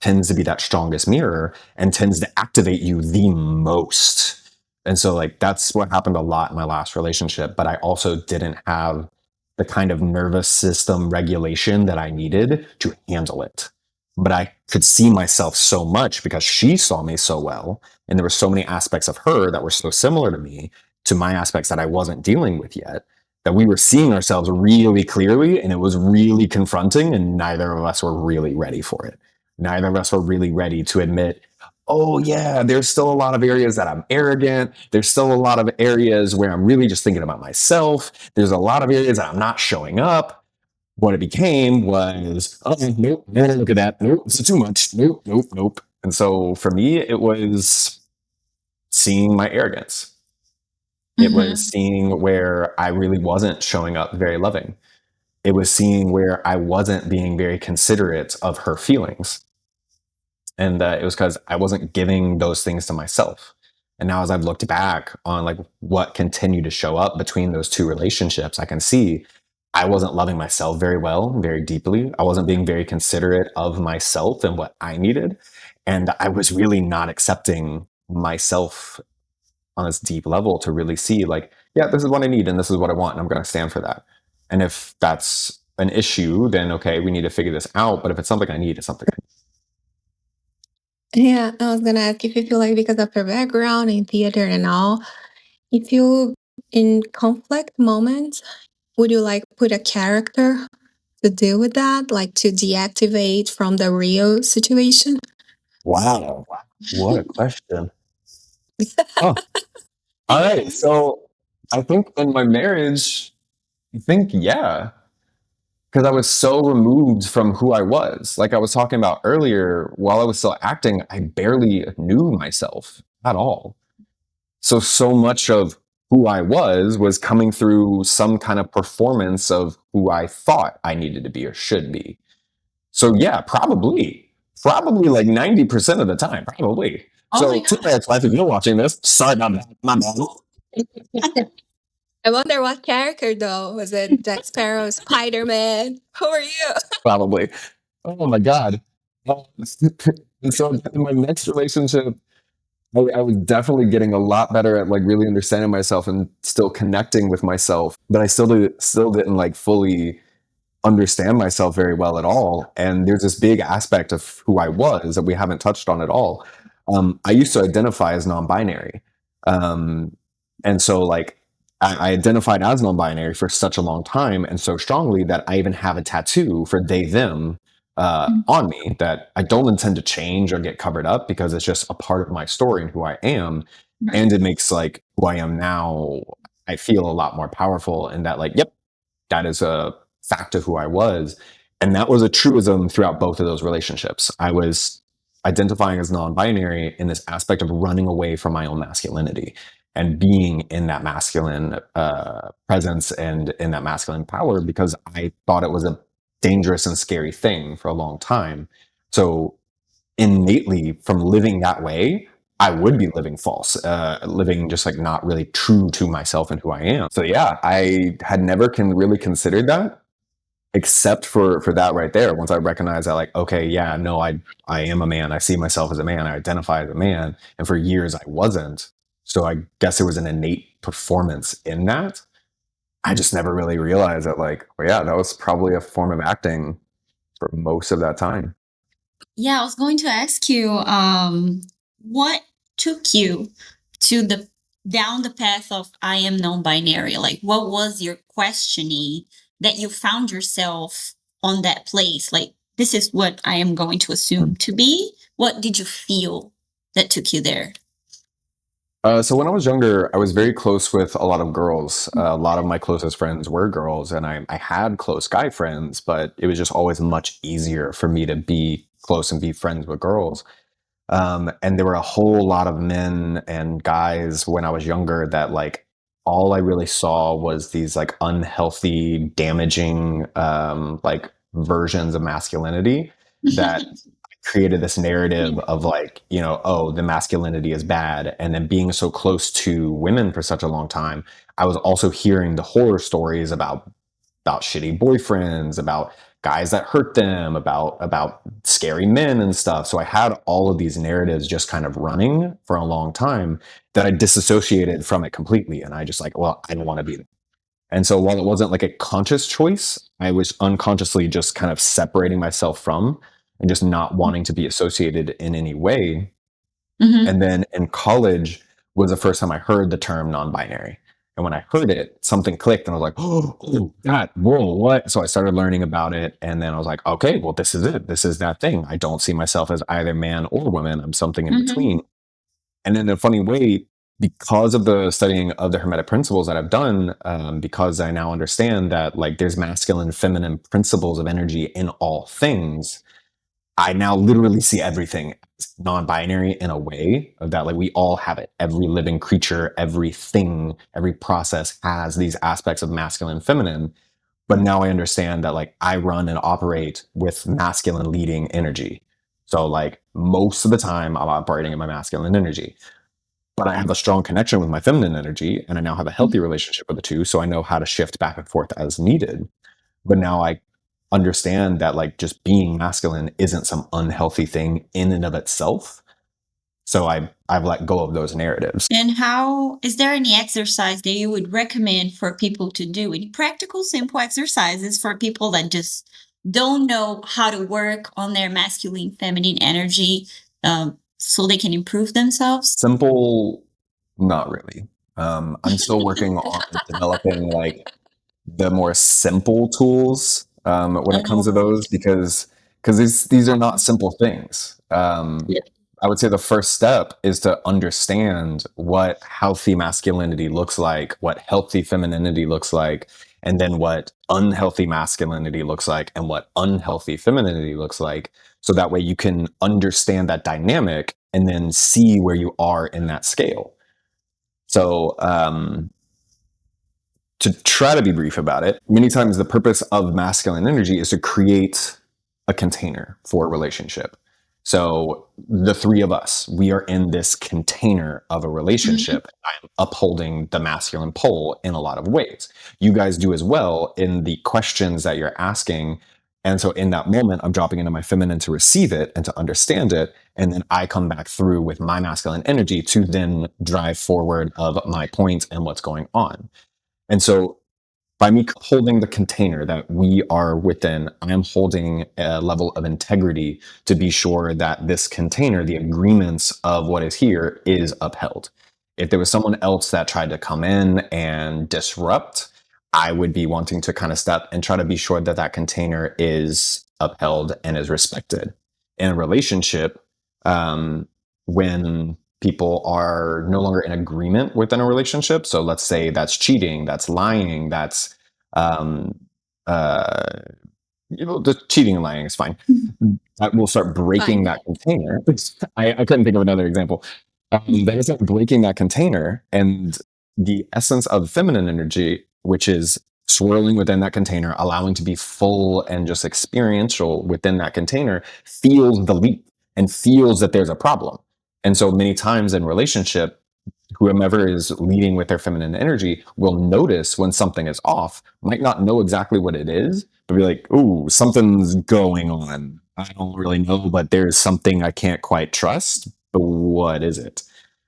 tends to be that strongest mirror and tends to activate you the most. And so like that's what happened a lot in my last relationship, but I also didn't have the kind of nervous system regulation that I needed to handle it. But I could see myself so much because she saw me so well, and there were so many aspects of her that were so similar to me, to my aspects that I wasn't dealing with yet, that we were seeing ourselves really clearly, and it was really confronting, and neither of us were really ready for it. Neither of us were really ready to admit, oh yeah, there's still a lot of areas that I'm arrogant. There's still a lot of areas where I'm really just thinking about myself. There's a lot of areas that I'm not showing up. What it became was, oh, nope, no, look at that. Nope, this is too much. Nope, nope, nope. And so for me, it was seeing my arrogance. It was seeing where I really wasn't showing up very loving. It was seeing where I wasn't being very considerate of her feelings. And it was because I wasn't giving those things to myself. And now as I've looked back on like what continued to show up between those two relationships, I can see I wasn't loving myself very well, very deeply. I wasn't being very considerate of myself and what I needed. And I was really not accepting myself on this deep level to really see like, yeah, this is what I need and this is what I want. And I'm going to stand for that. And if that's an issue, then okay, we need to figure this out. But if it's something I need, it's something I need. Yeah, I was gonna ask if you feel like because of your background in theater and all, if you in conflict moments, would you like put a character to deal with that, like to deactivate from the real situation? Wow. What a question. Oh, all right. So I think in my marriage, yeah. Because I was so removed from who I was. Like I was talking about earlier, while I was still acting, I barely knew myself at all. So much of who I was coming through some kind of performance of who I thought I needed to be or should be. So yeah, probably like 90% of the time, probably. Oh so my to my ex-wife, if you're watching this, sorry about that. My bad. I wonder what character though. Was it Jack Sparrow, Spider-Man? Who are you? Probably. Oh my God. And so in my next relationship, I was definitely getting a lot better at like really understanding myself and still connecting with myself, but I still didn't like fully understand myself very well at all. And there's this big aspect of who I was that we haven't touched on at all. I used to identify as non-binary. And so like I identified as non-binary for such a long time and so strongly that I even have a tattoo for they, them on me that I don't intend to change or get covered up because it's just a part of my story and who I am. Right. And it makes like who I am now, I feel a lot more powerful and that like, yep, that is a fact of who I was. And that was a truism throughout both of those relationships. I was identifying as non-binary in this aspect of running away from my own masculinity and being in that masculine presence and in that masculine power because I thought it was a dangerous and scary thing for a long time. So innately from living that way, I would be living false, living just like not really true to myself and who I am. So yeah, I had never really considered that except for that right there. Once I recognized that like, okay, yeah, no, I am a man. I see myself as a man. I identify as a man. And for years I wasn't. So I guess there was an innate performance in that. I just never really realized that like, well, yeah, that was probably a form of acting for most of that time. Yeah, I was going to ask you, what took you to down the path of I am non-binary? Like, what was your questioning that you found yourself on that place? Like, this is what I am going to assume to be. What did you feel that took you there? So when I was younger, I was very close with a lot of girls. A lot of my closest friends were girls, and I had close guy friends, but it was just always much easier for me to be close and be friends with girls. And there were a whole lot of men and guys when I was younger that like all I really saw was these like unhealthy, damaging like versions of masculinity that created this narrative of like, you know, oh, the masculinity is bad. And then being so close to women for such a long time, I was also hearing the horror stories about about shitty boyfriends, about guys that hurt them, about scary men and stuff. So I had all of these narratives just kind of running for a long time that I disassociated from it completely. And I just like, well, I don't want to be there. And so while it wasn't like a conscious choice, I was unconsciously just kind of separating myself from and just not wanting to be associated in any way. Mhm. And then in college was the first time I heard the term non-binary. And when I heard it, something clicked and I was like, oh God, whoa, what? So I started learning about it. And then I was like, okay, well, this is it. This is that thing. I don't see myself as either man or woman. I'm something in Mhm. between. And in a funny way, because of the studying of the Hermetic principles that I've done, because I now understand that like there's masculine, feminine principles of energy in all things, I now literally see everything as non-binary in a way of that, like we all have it. Every living creature, everything, every process has these aspects of masculine and feminine. But now I understand that like I run and operate with masculine leading energy. So like most of the time I'm operating in my masculine energy, but I have a strong connection with my feminine energy and I now have a healthy relationship with the two. So I know how to shift back and forth as needed. But now I understand that like just being masculine isn't some unhealthy thing in and of itself. So I've let go of those narratives. And how is there any exercise that you would recommend for people to do? Any practical, simple exercises for people that just don't know how to work on their masculine, feminine energy, so they can improve themselves? Simple, not really. I'm still working on developing like the more simple tools when it comes to those because these are not simple things. Yeah. I would say the first step is to understand what healthy masculinity looks like, what healthy femininity looks like, and then what unhealthy masculinity looks like, and what unhealthy femininity looks like. So that way you can understand that dynamic and then see where you are in that scale. So, to try to be brief about it, many times the purpose of masculine energy is to create a container for a relationship. So the three of us, we are in this container of a relationship. I'm upholding the masculine pole in a lot of ways. You guys do as well in the questions that you're asking. And so in that moment, I'm dropping into my feminine to receive it and to understand it. And then I come back through with my masculine energy to then drive forward of my points and what's going on. And so by me holding the container that we are within, I am holding a level of integrity to be sure that this container, the agreements of what is here, is upheld. If there was someone else that tried to come in and disrupt, I would be wanting to kind of step and try to be sure that that container is upheld and is respected. In a relationship, when people are no longer in agreement within a relationship. So let's say that's cheating, that's lying, that's um, uh, the cheating and lying is fine. That will start breaking that container. I couldn't think of another example. They start breaking that container, and the essence of feminine energy, which is swirling within that container, allowing to be full and just experiential within that container, feels the leap and feels that there's a problem. And so many times in relationship, whomever is leading with their feminine energy will notice when something is off, might not know exactly what it is, but be like, ooh, something's going on. I don't really know, but there's something I can't quite trust. But what is it?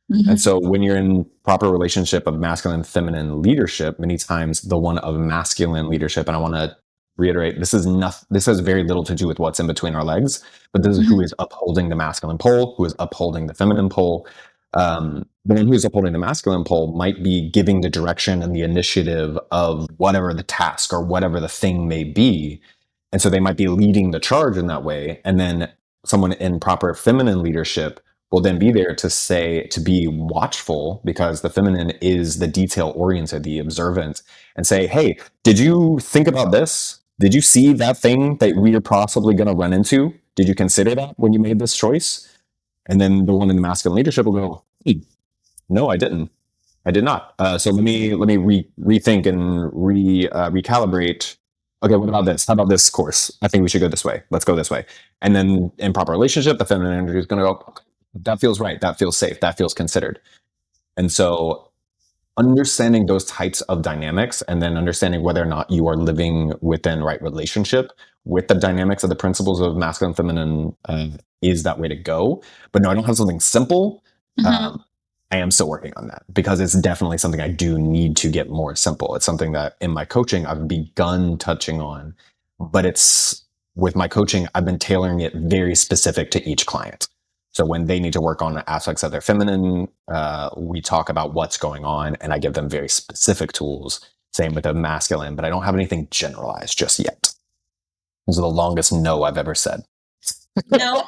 And so when you're in proper relationship of masculine and feminine leadership, many times the one of masculine leadership, and I want to reiterate, this has very little to do with what's in between our legs, but this is who is upholding the masculine pole, who is upholding the feminine pole. The one who is upholding the masculine pole might be giving the direction and the initiative of whatever the task or whatever the thing may be. And so they might be leading the charge in that way. And then someone in proper feminine leadership will then be there to say, to be watchful, because the feminine is the detail oriented, the observant, and say, hey, did you think about this? Did you see that thing that we are possibly going to run into? Did you consider that when you made this choice? And then the one in the masculine leadership will go, hey, no, I didn't. I did not. So let me rethink and recalibrate. Okay, what about this? How about this course? I think we should go this way. Let's go this way. And then in proper relationship, the feminine energy is going to go, okay, that feels right. That feels safe. That feels considered. And so understanding those types of dynamics and then understanding whether or not you are living within right relationship with the dynamics of the principles of masculine and feminine is that way to go. But no, I don't have something simple. I am still working on that because it's definitely something I do need to get more simple. It's something that in my coaching I've begun touching on, but it's with my coaching, I've been tailoring it very specific to each client. So when they need to work on aspects of their feminine, we talk about what's going on and I give them very specific tools. Same with the masculine, but I don't have anything generalized just yet. This is the longest no I've ever said. No,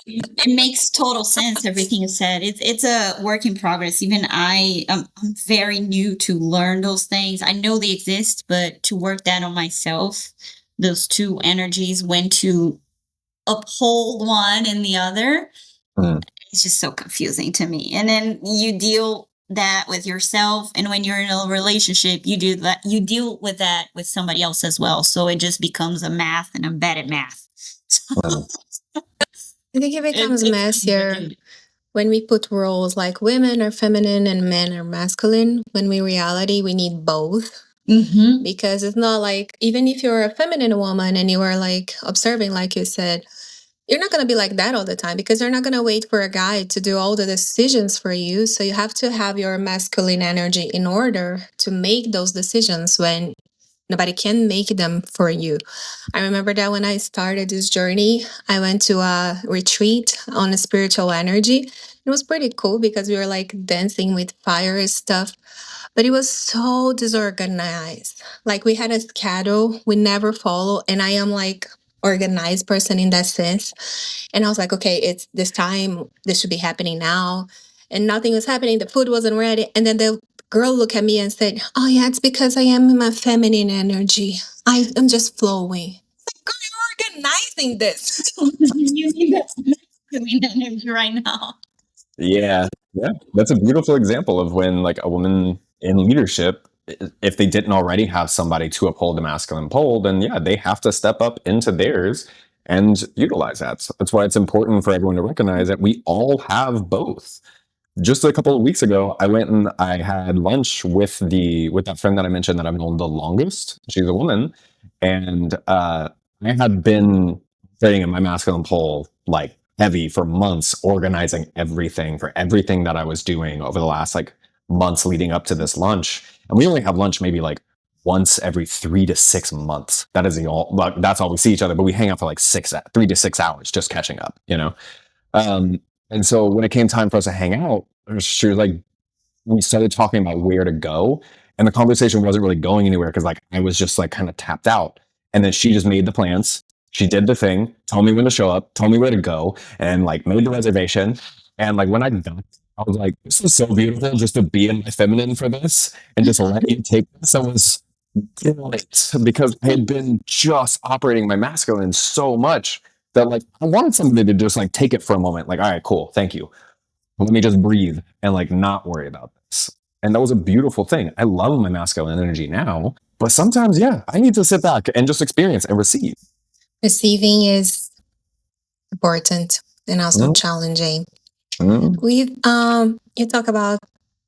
it makes total sense. Everything you said. It's a work in progress. Even I'm very new to learn those things. I know they exist, but to work that on myself, those two energies, when to uphold one and the other, it's just so confusing to me. And then you deal that with yourself, and when you're in a relationship, you deal with that with somebody else as well. So it just becomes a math, and I'm bad at math. I think it becomes messier when we put roles like women are feminine and men are masculine, when in reality we need both. Because it's not like, even if you're a feminine woman and you are like observing, like you said, you're not going to be like that all the time because you're not going to wait for a guy to do all the decisions for you. So you have to have your masculine energy in order to make those decisions when nobody can make them for you. I remember that when I started this journey, I went to a retreat on a spiritual energy. It was pretty cool because we were like dancing with fire and stuff, but it was so disorganized. Like we had a schedule we never follow, and I am like organized person in that sense. And I was like, okay, it's this time, this should be happening now. And nothing was happening. The food wasn't ready. And then the girl looked at me and said, oh yeah, it's because I am in my feminine energy. I'm just flowing. Like, girl, you're organizing this. You need that masculine energy right now. Yeah. That's a beautiful example of when like a woman in leadership, if they didn't already have somebody to uphold the masculine pole, then yeah, they have to step up into theirs and utilize that. So that's why it's important for everyone to recognize that we all have both. Just a couple of weeks ago, I went and I had lunch with that friend that I mentioned that I've known the longest. She's a woman, and I had been sitting in my masculine pole like heavy for months, organizing everything for everything that I was doing over the last like months leading up to this lunch. And we only have lunch maybe like once every 3 to 6 months. That is that's all we see each other. But we hang out for like 3 to 6 hours just catching up, you know. And so when it came time for us to hang out, she was like, we started talking about where to go. And the conversation wasn't really going anywhere because like I was just like kind of tapped out. And then she just made the plans. She did the thing, told me when to show up, told me where to go, and like made the reservation. And like when I got, I was like, this is so beautiful just to be in my feminine for this and just let you take this. I was great because I had been just operating my masculine so much that like I wanted somebody to just like take it for a moment. Like, all right, cool, thank you. Let me just breathe and like not worry about this. And that was a beautiful thing. I love my masculine energy now, but sometimes, yeah, I need to sit back and just experience and receive. Receiving is important and also challenging. We you talk about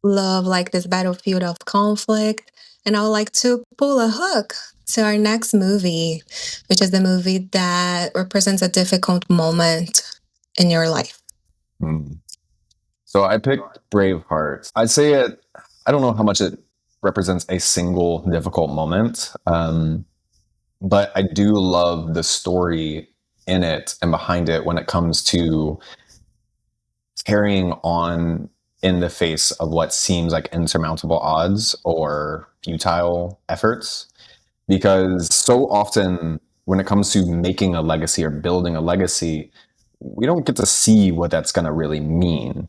love like this battlefield of conflict, and I would like to pull a hook to our next movie, which is the movie that represents a difficult moment in your life. So I picked Braveheart. I'd say I don't know how much it represents a single difficult moment, but I do love the story in it and behind it when it comes to carrying on in the face of what seems like insurmountable odds or futile efforts. Because so often when it comes to making a legacy or building a legacy, we don't get to see what that's going to really mean.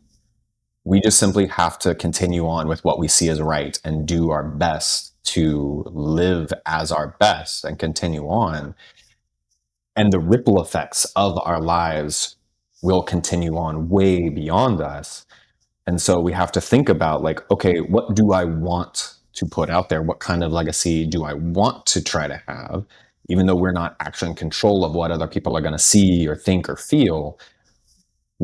We just simply have to continue on with what we see as right and do our best to live as our best and continue on. And the ripple effects of our lives will continue on way beyond us. And so we have to think about like, okay, what do I want to put out there? What kind of legacy do I want to try to have? Even though we're not actually in control of what other people are going to see or think or feel,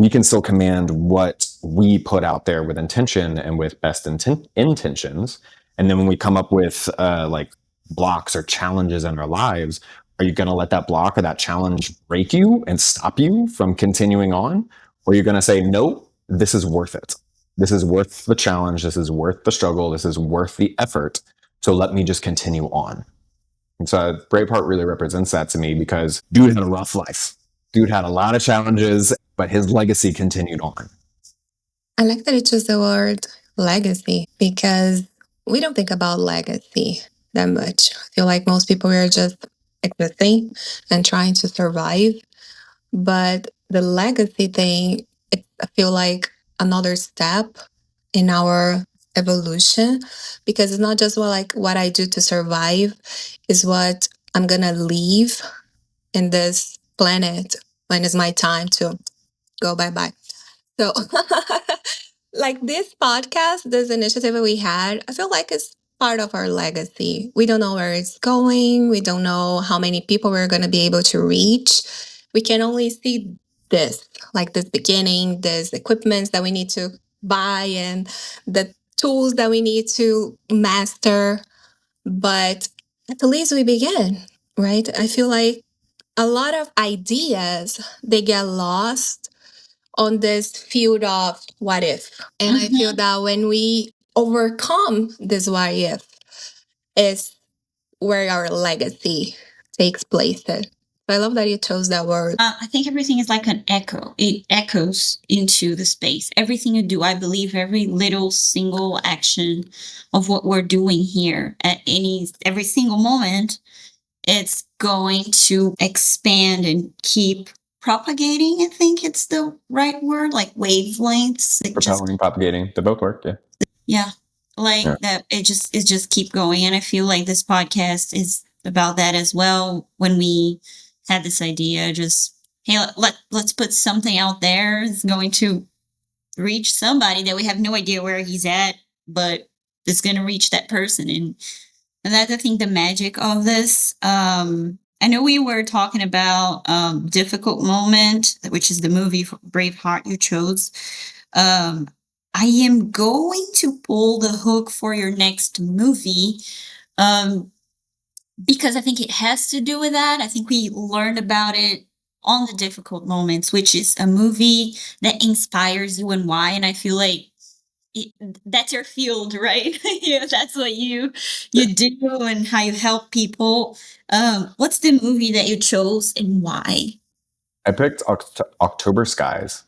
we can still command what we put out there with intention and with best intentions. And then when we come up with like blocks or challenges in our lives, are you going to let that block or that challenge break you and stop you from continuing on? Or are you going to say, no, this is worth it. This is worth the challenge. This is worth the struggle. This is worth the effort. So let me just continue on. And so Braveheart really represents that to me, because dude had a rough life. Dude had a lot of challenges, but his legacy continued on. I like that you chose the word legacy, because we don't think about legacy that much. I feel like most people are just existing and trying to survive. But the legacy thing, I feel like another step in our evolution, because it's not just what I do to survive, is what I'm gonna leave in this planet when it's my time to go bye-bye. So like this podcast, this initiative that we had, I feel like it's part of our legacy. We don't know where it's going. We don't know how many people we're going to be able to reach. We can only see this, like this beginning, this equipment that we need to buy and the tools that we need to master. But at least we begin, right? I feel like a lot of ideas, they get lost on this field of what if. And I feel that when we overcome this what if is where our legacy takes place. So I love that you chose that word. I think everything is like an echo. It echoes into the space. Everything you do, I believe every little single action of what we're doing here at every single moment, it's going to expand and keep propagating. I think it's the right word, like wavelengths. Propelling, propagating, they both work. Yeah. That it just keep going. And I feel like this podcast is about that as well. When we had this idea, just, hey, let's put something out there. It's going to reach somebody that we have no idea where he's at, but it's going to reach that person. And that's, I think, the magic of this. I know we were talking about Difficult Moment, which is the movie Braveheart you chose. I am going to pull the hook for your next movie because I think it has to do with that. I think we learned about it on The Difficult Moments, which is a movie that inspires you and why. And I feel like that's your field, right? Yeah, that's what you do and how you help people. What's the movie that you chose and why? I picked October Skies.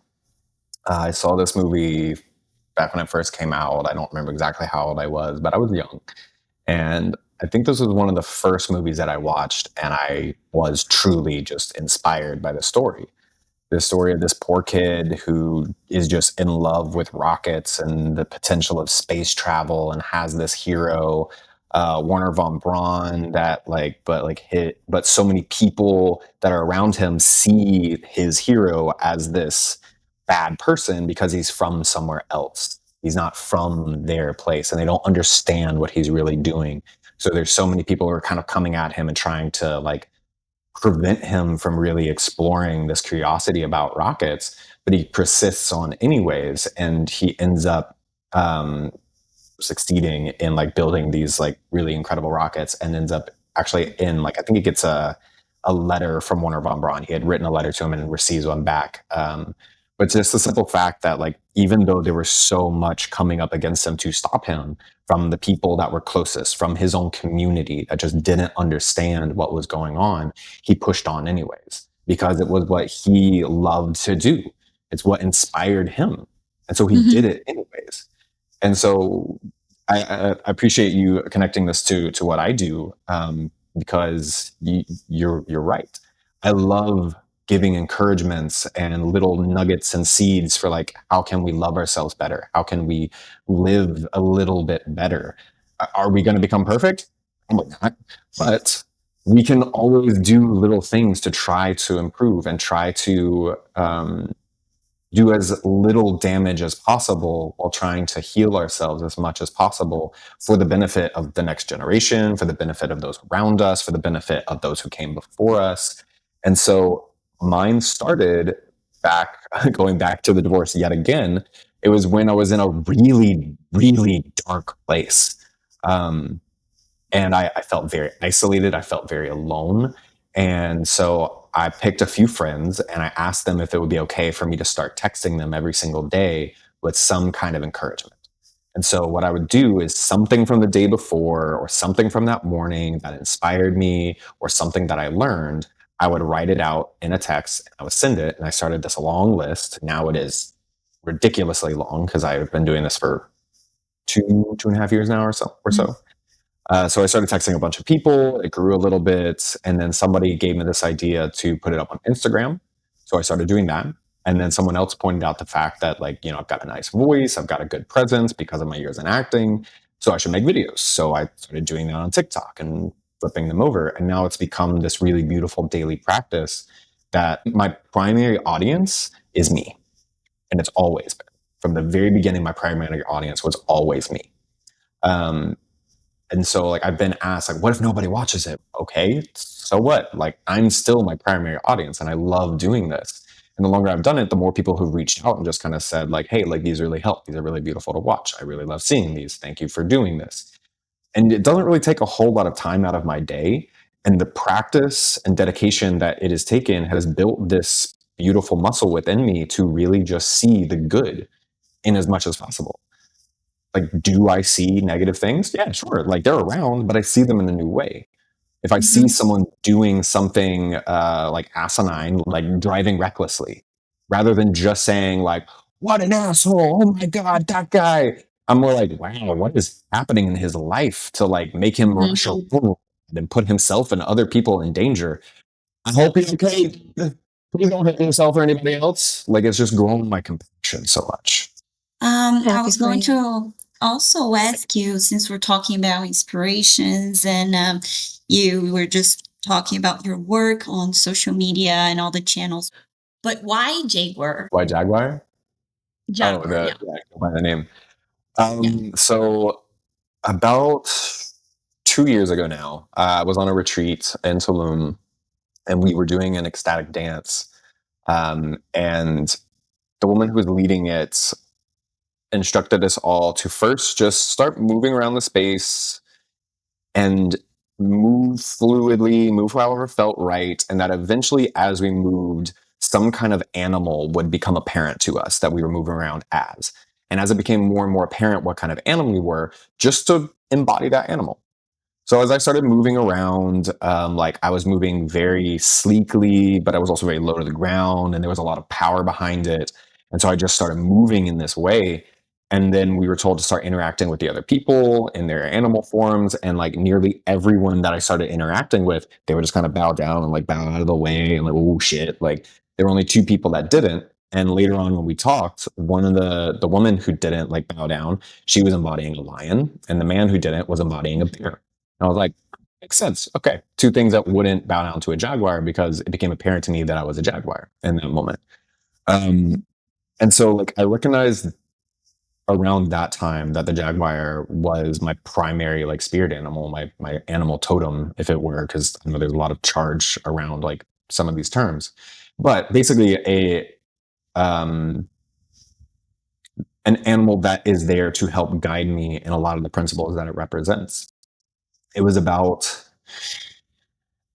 I saw this movie back when it first came out. I don't remember exactly how old I was, but I was young. And I think this was one of the first movies that I watched, and I was truly just inspired by the story. The story of this poor kid who is just in love with rockets and the potential of space travel, and has this hero, Werner von Braun, but so many people that are around him see his hero as this bad person because he's from somewhere else. He's not from their place, and they don't understand what he's really doing. So there's so many people who are kind of coming at him and trying to prevent him from really exploring this curiosity about rockets, but he persists on anyways, and he ends up succeeding in building these really incredible rockets, and ends up actually in I think he gets a letter from Werner von Braun. He had written a letter to him and receives one back. But just the simple fact that even though there was so much coming up against him to stop him from the people that were closest, from his own community that just didn't understand what was going on, he pushed on anyways, because it was what he loved to do. It's what inspired him. And so he did it anyways. And so I appreciate you connecting this to what I do, because you're right. I love giving encouragements and little nuggets and seeds for how can we love ourselves better? How can we live a little bit better? Are we going to become perfect? Probably not. But we can always do little things to try to improve and try to do as little damage as possible while trying to heal ourselves as much as possible for the benefit of the next generation, for the benefit of those around us, for the benefit of those who came before us. And so mine started going back to the divorce yet again, it was when I was in a really, really dark place. And I felt very isolated. I felt very alone. And so I picked a few friends and I asked them if it would be okay for me to start texting them every single day with some kind of encouragement. And so what I would do is something from the day before or something from that morning that inspired me or something that I learned, I would write it out in a text. I would send it. And I started this long list. Now it is ridiculously long because I've been doing this for 2.5 years now or so. So I started texting a bunch of people. It grew a little bit. And then somebody gave me this idea to put it up on Instagram. So I started doing that. And then someone else pointed out the fact that, like, I've got a nice voice, I've got a good presence because of my years in acting. So I should make videos. So I started doing that on TikTok and flipping them over. And now it's become this really beautiful daily practice that my primary audience is me. And it's always been. From the very beginning, my primary audience was always me. And so, like, I've been asked, like, what if nobody watches it? Okay, so what? Like, I'm still my primary audience and I love doing this. And the longer I've done it, the more people who've reached out and just kind of said, like, hey, like, these really help. These are really beautiful to watch. I really love seeing these. Thank you for doing this. And it doesn't really take a whole lot of time out of my day. And the practice and dedication that it has taken has built this beautiful muscle within me to really just see the good in as much as possible. Like, do I see negative things? Yeah, sure. Like, they're around, but I see them in a new way. If I see someone doing something like asinine, like driving recklessly, rather than just saying, like, what an asshole, oh my God, that guy, I'm more like, wow, what is happening in his life to, like, make him rush over and put himself and other people in danger? I hope he's okay. Please don't hit yourself or anybody else. Like, it's just grown my compassion so much. I was going to also ask you, since we're talking about inspirations and you were just talking about your work on social media and all the channels, but why Jaguar? Why Jaguar? Jaguar, yeah. Go by the name. So about 2 years ago now, I was on a retreat in Tulum and we were doing an ecstatic dance. And the woman who was leading it instructed us all to first just start moving around the space and move fluidly, move however felt right. And that eventually, as we moved, some kind of animal would become apparent to us that we were moving around as. And as it became more and more apparent what kind of animal we were, just to embody that animal. So as I started moving around, like, I was moving very sleekly, but I was also very low to the ground, and there was a lot of power behind it. And so I just started moving in this way. And then we were told to start interacting with the other people in their animal forms. And, like, nearly everyone that I started interacting with, they would just kind of bow down and, like, bow out of the way and, like, oh shit. Like, there were only two people that didn't. And later on when we talked, one of the woman who didn't, like, bow down, she was embodying a lion, and the man who didn't was embodying a bear. And I was like, makes sense. Okay. Two things that wouldn't bow down to a jaguar, because it became apparent to me that I was a jaguar in that moment. And so, like, I recognized around that time that the jaguar was my primary, like, spirit animal, my animal totem, if it were, because I know there's a lot of charge around, like, some of these terms. But basically an animal that is there to help guide me in a lot of the principles that it represents. It was about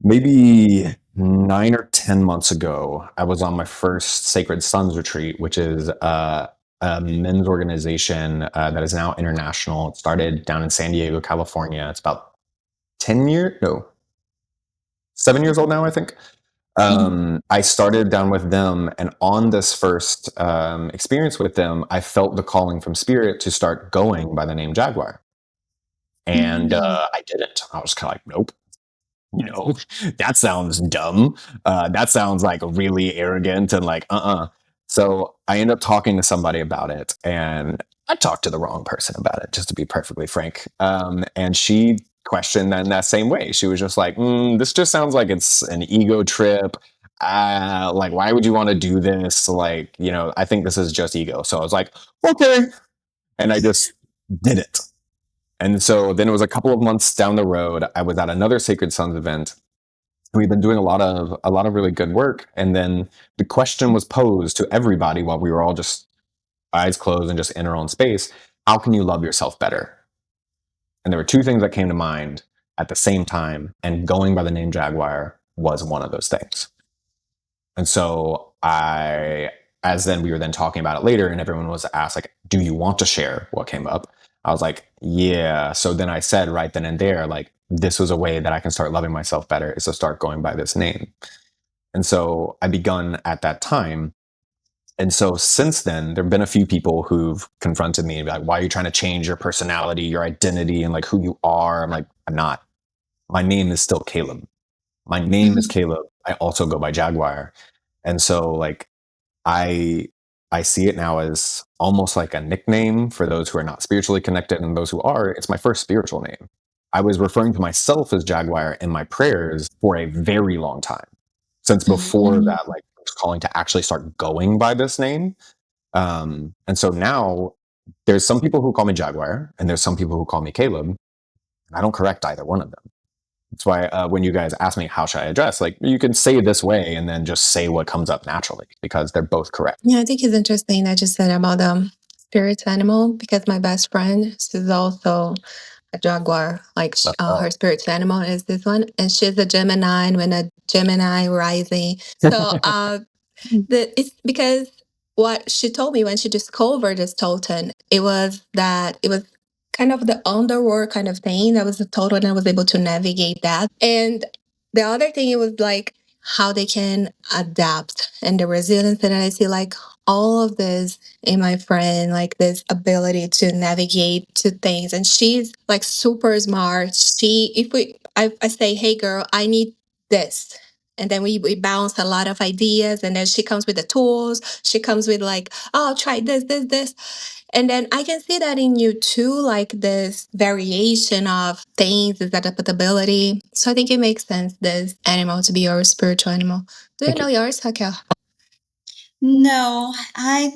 maybe 9 or 10 months ago. I was on my first Sacred Sons retreat, which is a men's organization that is now international. It started down in San Diego, California. It's about 7 years old now, I think. I started down with them, and on this first experience with them, I felt the calling from spirit to start going by the name Jaguar. And I didn't. I was kind of like, nope. That sounds dumb. That sounds like really arrogant and like, So I ended up talking to somebody about it, and I talked to the wrong person about it, just to be perfectly frank. And she questioned that in that same way. She was just like, this just sounds like it's an ego trip. Like, why would you want to do this? Like, I think this is just ego. So I was like, okay. And I just did it. And so then it was a couple of months down the road, I was at another Sacred Sons event, We've been doing a lot of really good work. And then the question was posed to everybody while we were all just eyes closed and just in our own space. How can you love yourself better? And there were two things that came to mind at the same time. And going by the name Jaguar was one of those things. And so as then we were then talking about it later, and everyone was asked, like, do you want to share what came up? I was like, yeah. So then I said right then and there, like, this was a way that I can start loving myself better, is to start going by this name. And so I begun at that time. And so since then, there have been a few people who've confronted me and be like, why are you trying to change your personality, your identity, and like who you are? I'm like, I'm not. My name is still Caleb. My name is Caleb. I also go by Jaguar. And so like I see it now as almost like a nickname for those who are not spiritually connected, and those who are, it's my first spiritual name. I was referring to myself as Jaguar in my prayers for a very long time. Since before that, like, I was calling to actually start going by this name. And so now there's some people who call me Jaguar, and there's some people who call me Caleb. And I don't correct either one of them. That's why when you guys ask me how should I address, like, you can say it this way and then just say what comes up naturally, because they're both correct. Yeah, I think it's interesting that you said about spirit animal, because my best friend, she's also a jaguar. Like her spirit animal is this one, and she's a Gemini, and when a Gemini rising. So it's because what she told me when she discovered this totem, it was kind of the underworld kind of thing. That was the totem, and I was able to navigate that. And the other thing, it was like how they can adapt and the resilience. And I see like all of this in my friend, like this ability to navigate to things. And she's like super smart. I say, hey girl, I need this. And then we bounce a lot of ideas. And then she comes with the tools. She comes with like, oh, try this. And then I can see that in you too, like this variation of things, this adaptability. So I think it makes sense, this animal to be your spiritual animal. Do you know yours, Raquel? No, I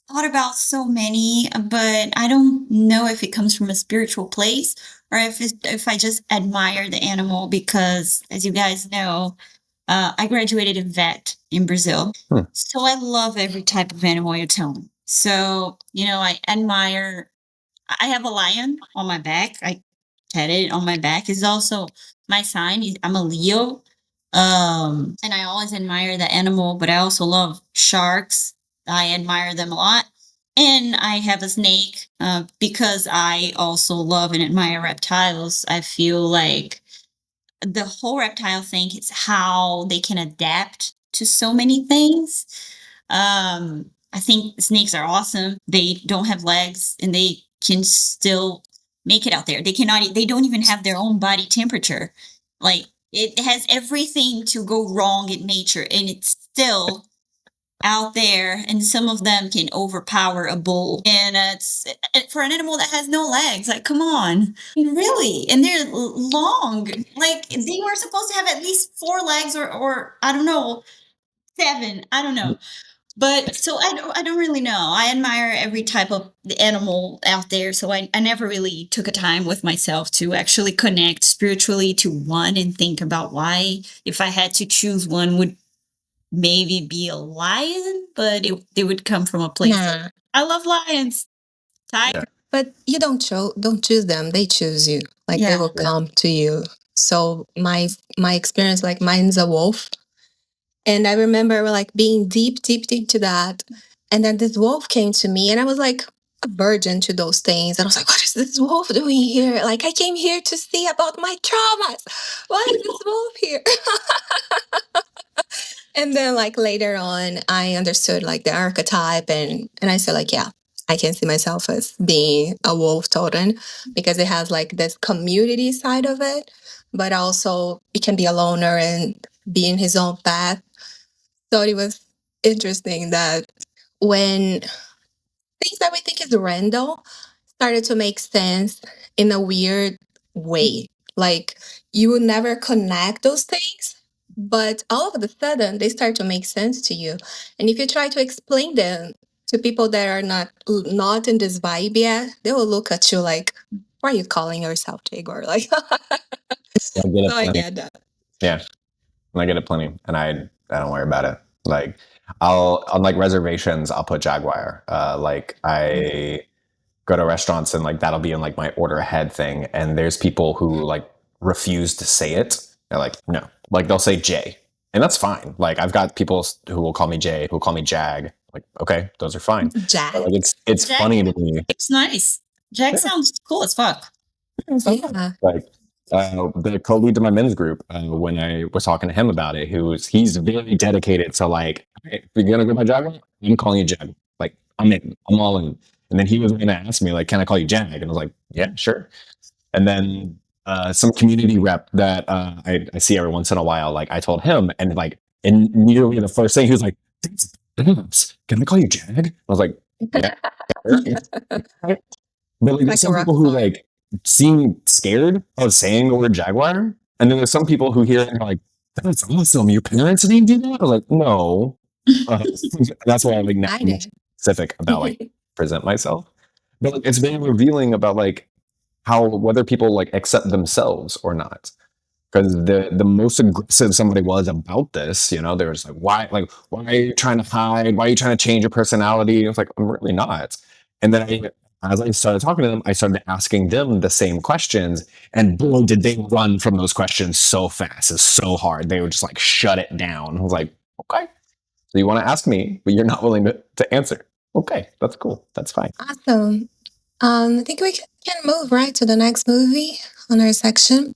thought about so many, but I don't know if it comes from a spiritual place or if I just admire the animal, because, as you guys know, I graduated in vet in Brazil. So I love every type of animal you tell me. So, I admire, I have a lion on my back. I tatted it on my back. It's also my sign. I'm a Leo. And I always admire the animal, but I also love sharks. I admire them a lot. And I have a snake because I also love and admire reptiles. I feel like the whole reptile thing is how they can adapt to so many things. I think snakes are awesome. They don't have legs and they can still make it out there. They don't even have their own body temperature. Like, it has everything to go wrong in nature, and it's still out there, and some of them can overpower a bull. And it's for an animal that has no legs. Like, come on, really? And they're long. Like, they were supposed to have at least 4 legs, or I don't know, 7. I don't know. But so I don't really know. I admire every type of animal out there. So I never really took a time with myself to actually connect spiritually to one and think about why, if I had to choose one, would maybe be a lion, but it would come from a place. I love lions. Tiger. But you don't choose them. They choose you. Like, they will come to you. So my experience, like, mine's a wolf. And I remember like being deep into that. And then this wolf came to me, and I was like a virgin to those things. And I was like, what is this wolf doing here? Like, I came here to see about my traumas. Why is this wolf here? And then like later on, I understood like the archetype, and I said like, yeah, I can see myself as being a wolf totem, because it has like this community side of it, but also it can be a loner and be in his own path. So it was interesting that when things that we think is random started to make sense in a weird way. Like, you would never connect those things, but all of a sudden they start to make sense to you. And if you try to explain them to people that are not in this vibe yet, they will look at you like, why are you calling yourself Jaguar? Like, so I get that. Yeah. and I get it plenty, and I don't worry about it. Like I'll on like reservations, I'll put Jaguar. Like I go to restaurants and like that'll be in like my order ahead thing, and there's people who like refuse to say it. They're like, no, like they'll say J, and that's fine. Like I've got people who will call me J, who will call me Jag. Like, okay, those are fine. Jag. But, like it's Jag. funny to me. It's nice. Jag sounds cool as fuck. Yeah. Like the co-lead to my men's group, when I was talking to him about it, he's very dedicated to like, hey, if you're gonna go by Jaguar, I'm calling you Jag. Like I'm all in. And then he was gonna ask me like, can I call you Jag? And I was like, yeah, sure. And then some community rep that I see every once in a while, like I told him, and like immediately the first thing he was like, "Babs, can I call you Jag?" I was like, yeah. But like, there's some people who like seem scared of saying the word Jaguar, and then there's some people who hear it and are like, "That's awesome! Your parents named you that?" I was like, "No." That's why I'm like not specific about like present myself, but like, it's very revealing about like how whether people like accept themselves or not. Because the most aggressive somebody was about this, you know, they were just like, why are you trying to hide? Why are you trying to change your personality? I was like, I'm really not. And then as I started talking to them, I started asking them the same questions, and boy, did they run from those questions so fast, it's so hard. They would just like shut it down. I was like, okay, so you want to ask me, but you're not willing to answer. Okay, that's cool. That's fine. Awesome. I think we can move right to the next movie on our section.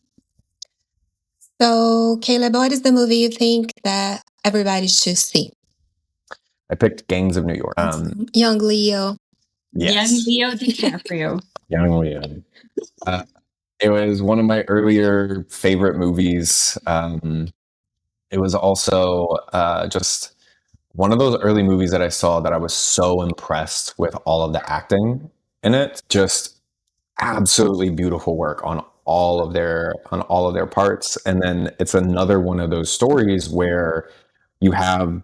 So, Caleb, what is the movie you think that everybody should see? I picked Gangs of New York. Young Leo. Yes. Young Leo DiCaprio. Young Leo. It was one of my earlier favorite movies. It was also just one of those early movies that I saw that I was so impressed with all of the acting in it. Just absolutely beautiful work on all of their parts. And then it's another one of those stories where you have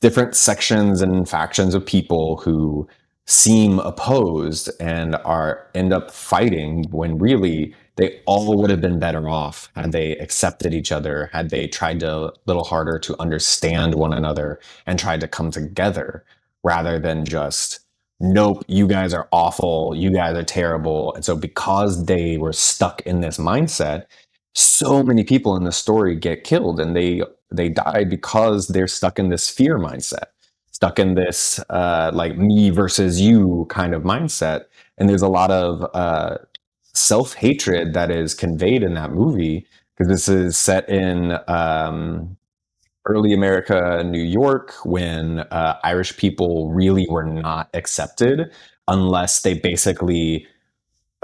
different sections and factions of people who seem opposed and end up fighting when really they all would have been better off had they accepted each other, had they tried a little harder to understand one another and tried to come together rather than just, nope, you guys are awful, you guys are terrible. And so because they were stuck in this mindset, so many people in the story get killed, and they die because they're stuck in this fear mindset, stuck in this like me versus you kind of mindset. And there's a lot of self-hatred that is conveyed in that movie, because this is set in early America, New York, when Irish people really were not accepted unless they basically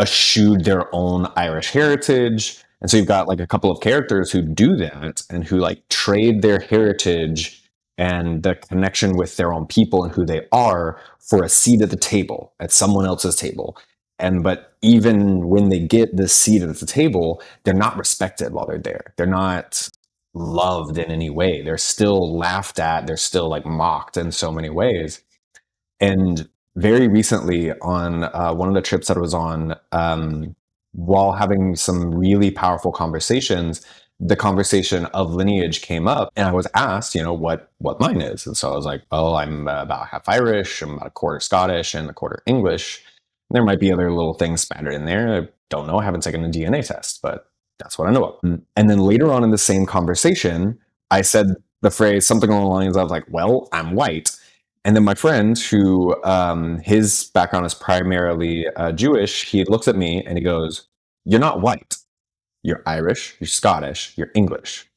eschewed their own Irish heritage. And so you've got like a couple of characters who do that and who like trade their heritage and the connection with their own people and who they are for a seat at the table, at someone else's table. But even when they get this seat at the table, they're not respected while they're there. They're not loved in any way. They're still laughed at. They're still like mocked in so many ways. And very recently on one of the trips that I was on, while having some really powerful conversations, the conversation of lineage came up, and I was asked, what mine is. And so I was like, oh, I'm about half Irish, I'm about a quarter Scottish and a quarter English. And there might be other little things spattered in there. I don't know. I haven't taken a DNA test, but that's what I know of. And then later on in the same conversation, I said the phrase something along the lines of like, well, I'm white. And then my friend, who his background is primarily Jewish, he looks at me and he goes, you're not white. You're Irish, you're Scottish, you're English.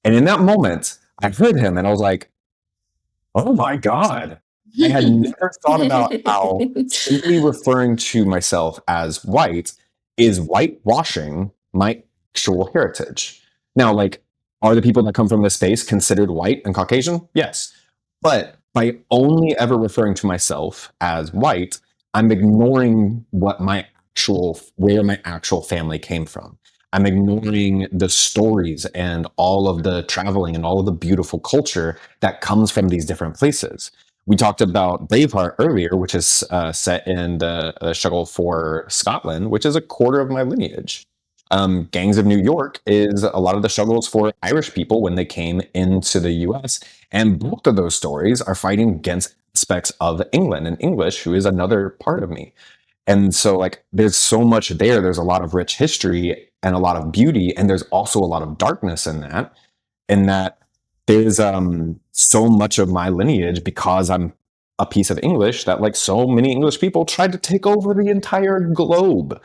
And in that moment, I heard him and I was like, oh my God. I had never thought about how simply referring to myself as white is whitewashing my actual heritage. Now, like, are the people that come from this space considered white and Caucasian? Yes. But by only ever referring to myself as white, I'm ignoring where my actual family came from. I'm ignoring the stories and all of the traveling and all of the beautiful culture that comes from these different places. We talked about Braveheart earlier, which is set in the struggle for Scotland, which is a quarter of my lineage. Gangs of New York is a lot of the struggles for Irish people when they came into the US. And both of those stories are fighting against aspects of England and English, who is another part of me. And so, like, there's so much there. There's a lot of rich history and a lot of beauty. And there's also a lot of darkness in that there's so much of my lineage, because I'm a piece of English, that like so many English people tried to take over the entire globe.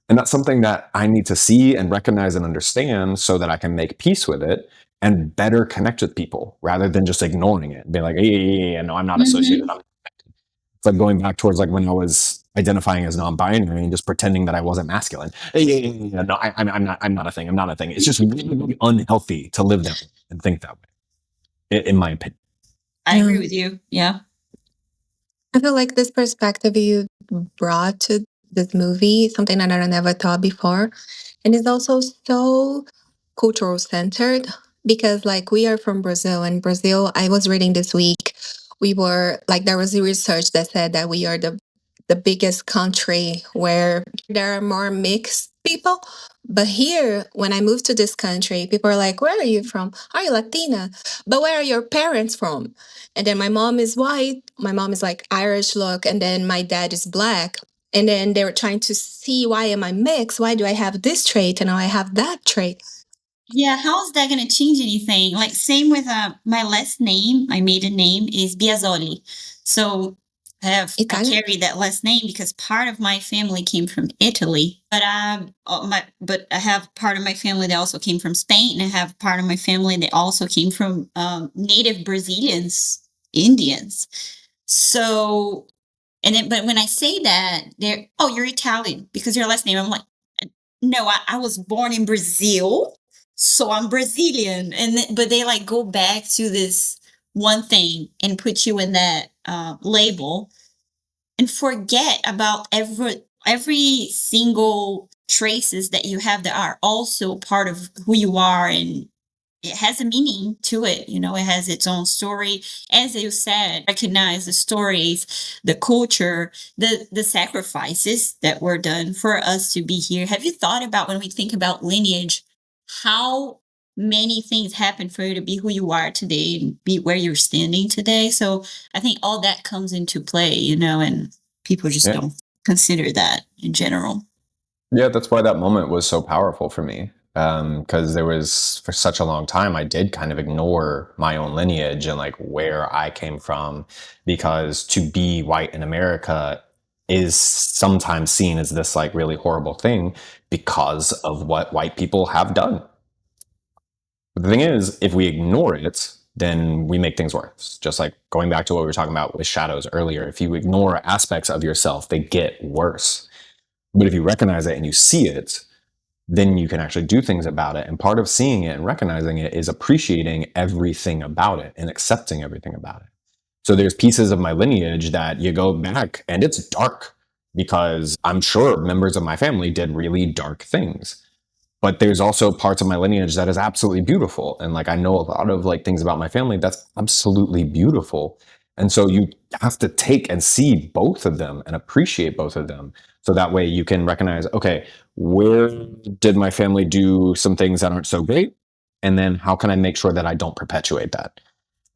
And that's something that I need to see and recognize and understand so that I can make peace with it and better connect with people rather than just ignoring it. Be like, yeah, no, I'm not associated. It's like going back towards like when I was identifying as non-binary and just pretending that I wasn't masculine. Yeah, no, I'm not a thing. I'm not a thing. It's just really, really unhealthy to live that way and think that way, in my opinion. I agree with you. Yeah. I feel like this perspective you brought to this movie, something that I never thought before. And it's also so cultural centered because like we are from Brazil, and Brazil, I was reading this week, we were like, there was a research that said that we are the biggest country where there are more mixed people. But here, when I moved to this country, people are like, where are you from? Are you Latina? But where are your parents from? And then my mom is white. My mom is like Irish look. And then my dad is black. And then they were trying to see, why am I mixed? Why do I have this trait and now I have that trait? Yeah, how is that going to change anything? Like, same with my last name, my maiden name is Biasoli. So I carry that last name because part of my family came from Italy. But I have part of my family that also came from Spain, and I have part of my family that also came from native Brazilians, Indians. So, but when I say that, they're, oh, you're Italian because your last name. I'm like, no, I was born in Brazil, so I'm Brazilian. But they like go back to this one thing and put you in that label and forget about every single traces that you have that are also part of who you are, and it has a meaning to it. You know, it has its own story. As you said, recognize the stories, the culture, the sacrifices that were done for us to be here. Have you thought about, when we think about lineage, how many things happened for you to be who you are today and be where you're standing today? So I think all that comes into play, you know, and people just don't consider that in general. Yeah, that's why that moment was so powerful for me. Because there was, for such a long time, I did kind of ignore my own lineage and like where I came from, because to be white in America is sometimes seen as this like really horrible thing because of what white people have done. But the thing is, if we ignore it, then we make things worse. Just like going back to what we were talking about with shadows earlier, if you ignore aspects of yourself, they get worse. But if you recognize it and you see it, then you can actually do things about it. And part of seeing it and recognizing it is appreciating everything about it and accepting everything about it. So there's pieces of my lineage that you go back and it's dark, because I'm sure members of my family did really dark things. But there's also parts of my lineage that is absolutely beautiful. And like, I know a lot of like things about my family that's absolutely beautiful. And so you have to take and see both of them and appreciate both of them. So that way you can recognize, okay, where did my family do some things that aren't so great? And then how can I make sure that I don't perpetuate that?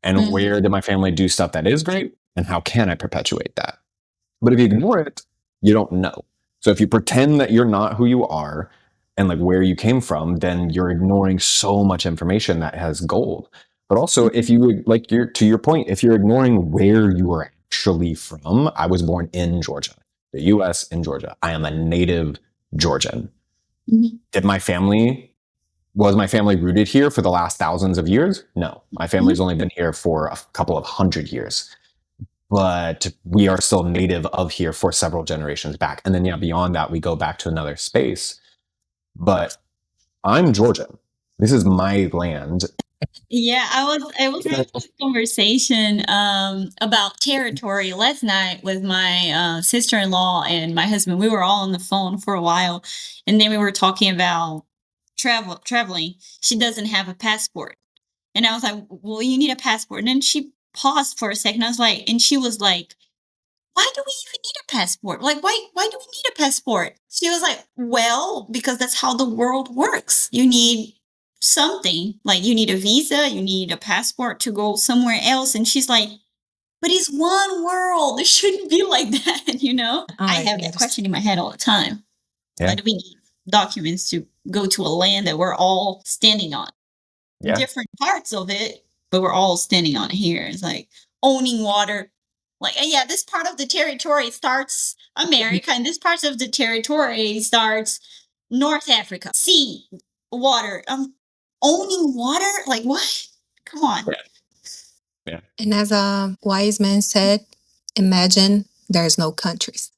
And where did my family do stuff that is great? And how can I perpetuate that? But if you ignore it, you don't know. So if you pretend that you're not who you are and like where you came from, then you're ignoring so much information that has gold. But also, if you like, to your point, if you're ignoring where you are actually from, I was born in Georgia, the US, in Georgia. I am a native Georgian. Was my family rooted here for the last thousands of years? No, my family's only been here for a couple of 100 years. But we are still native of here for several generations back. And then, yeah, beyond that, we go back to another space. But I'm Georgian. This is my land. Yeah, I was having this conversation about territory last night with my sister-in-law and my husband. We were all on the phone for a while, and then we were talking about traveling. She doesn't have a passport. And I was like, well, you need a passport. And then she paused for a second. I was like, and she was like, why do we even need a passport? Like, why do we need a passport? She was like, well, because that's how the world works. You need something. Like, you need a visa, you need a passport to go somewhere else. And she's like, but it's one world. It shouldn't be like that, you know? I have that question in my head all the time. Yeah. Why do we need documents to go to a land that we're all standing on? Yeah. Different parts of it, but we're all standing on it here. It's like owning water. Like, yeah, this part of the territory starts America, and this part of the territory starts North Africa. Sea, water. Owning water? Like, what? Come on. Yeah. And as a wise man said, imagine there's no countries.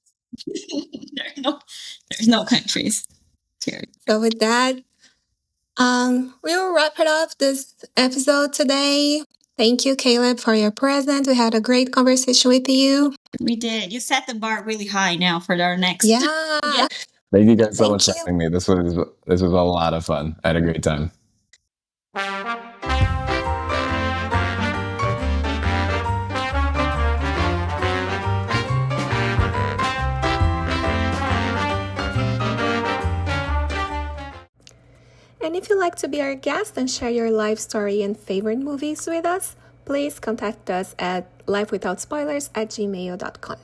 There's no countries. So with that, we will wrap it up this episode today. Thank you, Caleb, for your presence. We had a great conversation with you. We did. You set the bar really high now for our next. Yeah. Thank you guys so much for having me. This was a lot of fun. I had a great time. And if you'd like to be our guest and share your life story and favorite movies with us, please contact us at lifewithoutspoilers@gmail.com.